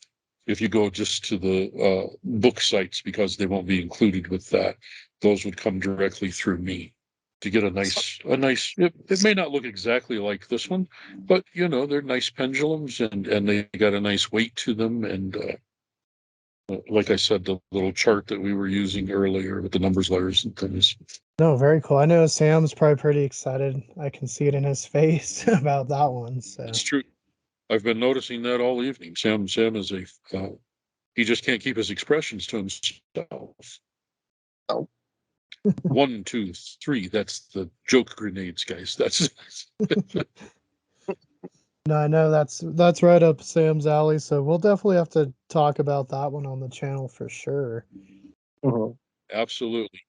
if you go just to the book sites because they won't be included with that. Those would come directly through me to get a nice, it may not look exactly like this one, but they're nice pendulums and they got a nice weight to them. And like I said, the little chart that we were using earlier with the numbers, letters and things. No, very cool. I know Sam's probably pretty excited. I can see it in his face about that one. So it's true. I've been noticing that all evening. Sam is he just can't keep his expressions to himself. Oh. 1, 2, 3. That's the joke grenades, guys. That's no, I know that's right up Sam's alley. So we'll definitely have to talk about that one on the channel for sure. Absolutely.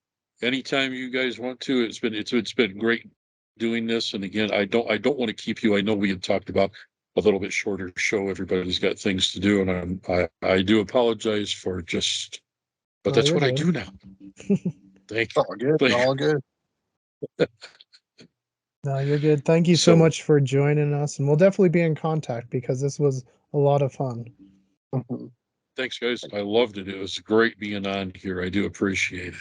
Anytime you guys want to, it's been great doing this. And again, I don't want to keep you. I know we had talked about a little bit shorter show. Everybody's got things to do, and I do apologize for just, but that's what I do now. Thank you. All good. All good. No, you're good. Thank you so much for joining us, and we'll definitely be in contact because this was a lot of fun. Thanks, guys. I loved it. It was great being on here. I do appreciate it.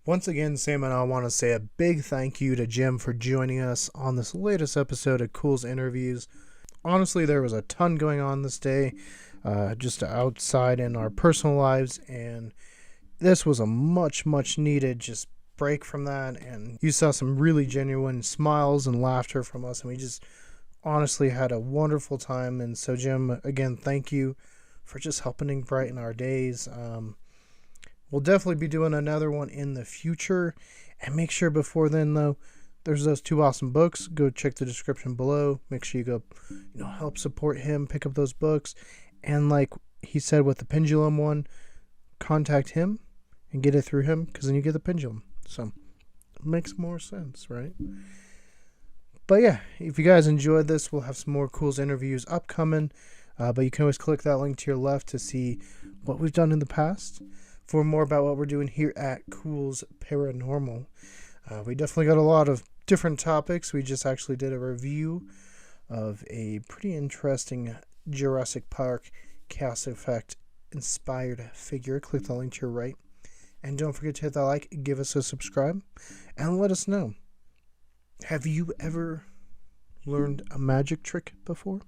Once again, Sam and I want to say a big thank you to Jim for joining us on this latest episode of Culz Interviews. Honestly, there was a ton going on this day, just outside in our personal lives, and this was a much needed just break from that. And you saw some really genuine smiles and laughter from us, and we just honestly had a wonderful time. And so, Jim, again, thank you for just helping brighten our days. We'll definitely be doing another one in the future, and make sure before then, though, there's those 2 awesome books. Go check the description below. Make sure you go, help support him, pick up those books. And like he said with the pendulum one, contact him and get it through him, because then you get the pendulum. So it makes more sense, right? But yeah, if you guys enjoyed this, we'll have some more Culz interviews upcoming. But you can always click that link to your left to see what we've done in the past. For more about what we're doing here at Culz Paranormal. We definitely got a lot of different topics. We just actually did a review of a pretty interesting Jurassic Park Chaos Effect inspired figure. Click the link to your right. And don't forget to hit that like, give us a subscribe, and let us know. Have you ever learned a magic trick before?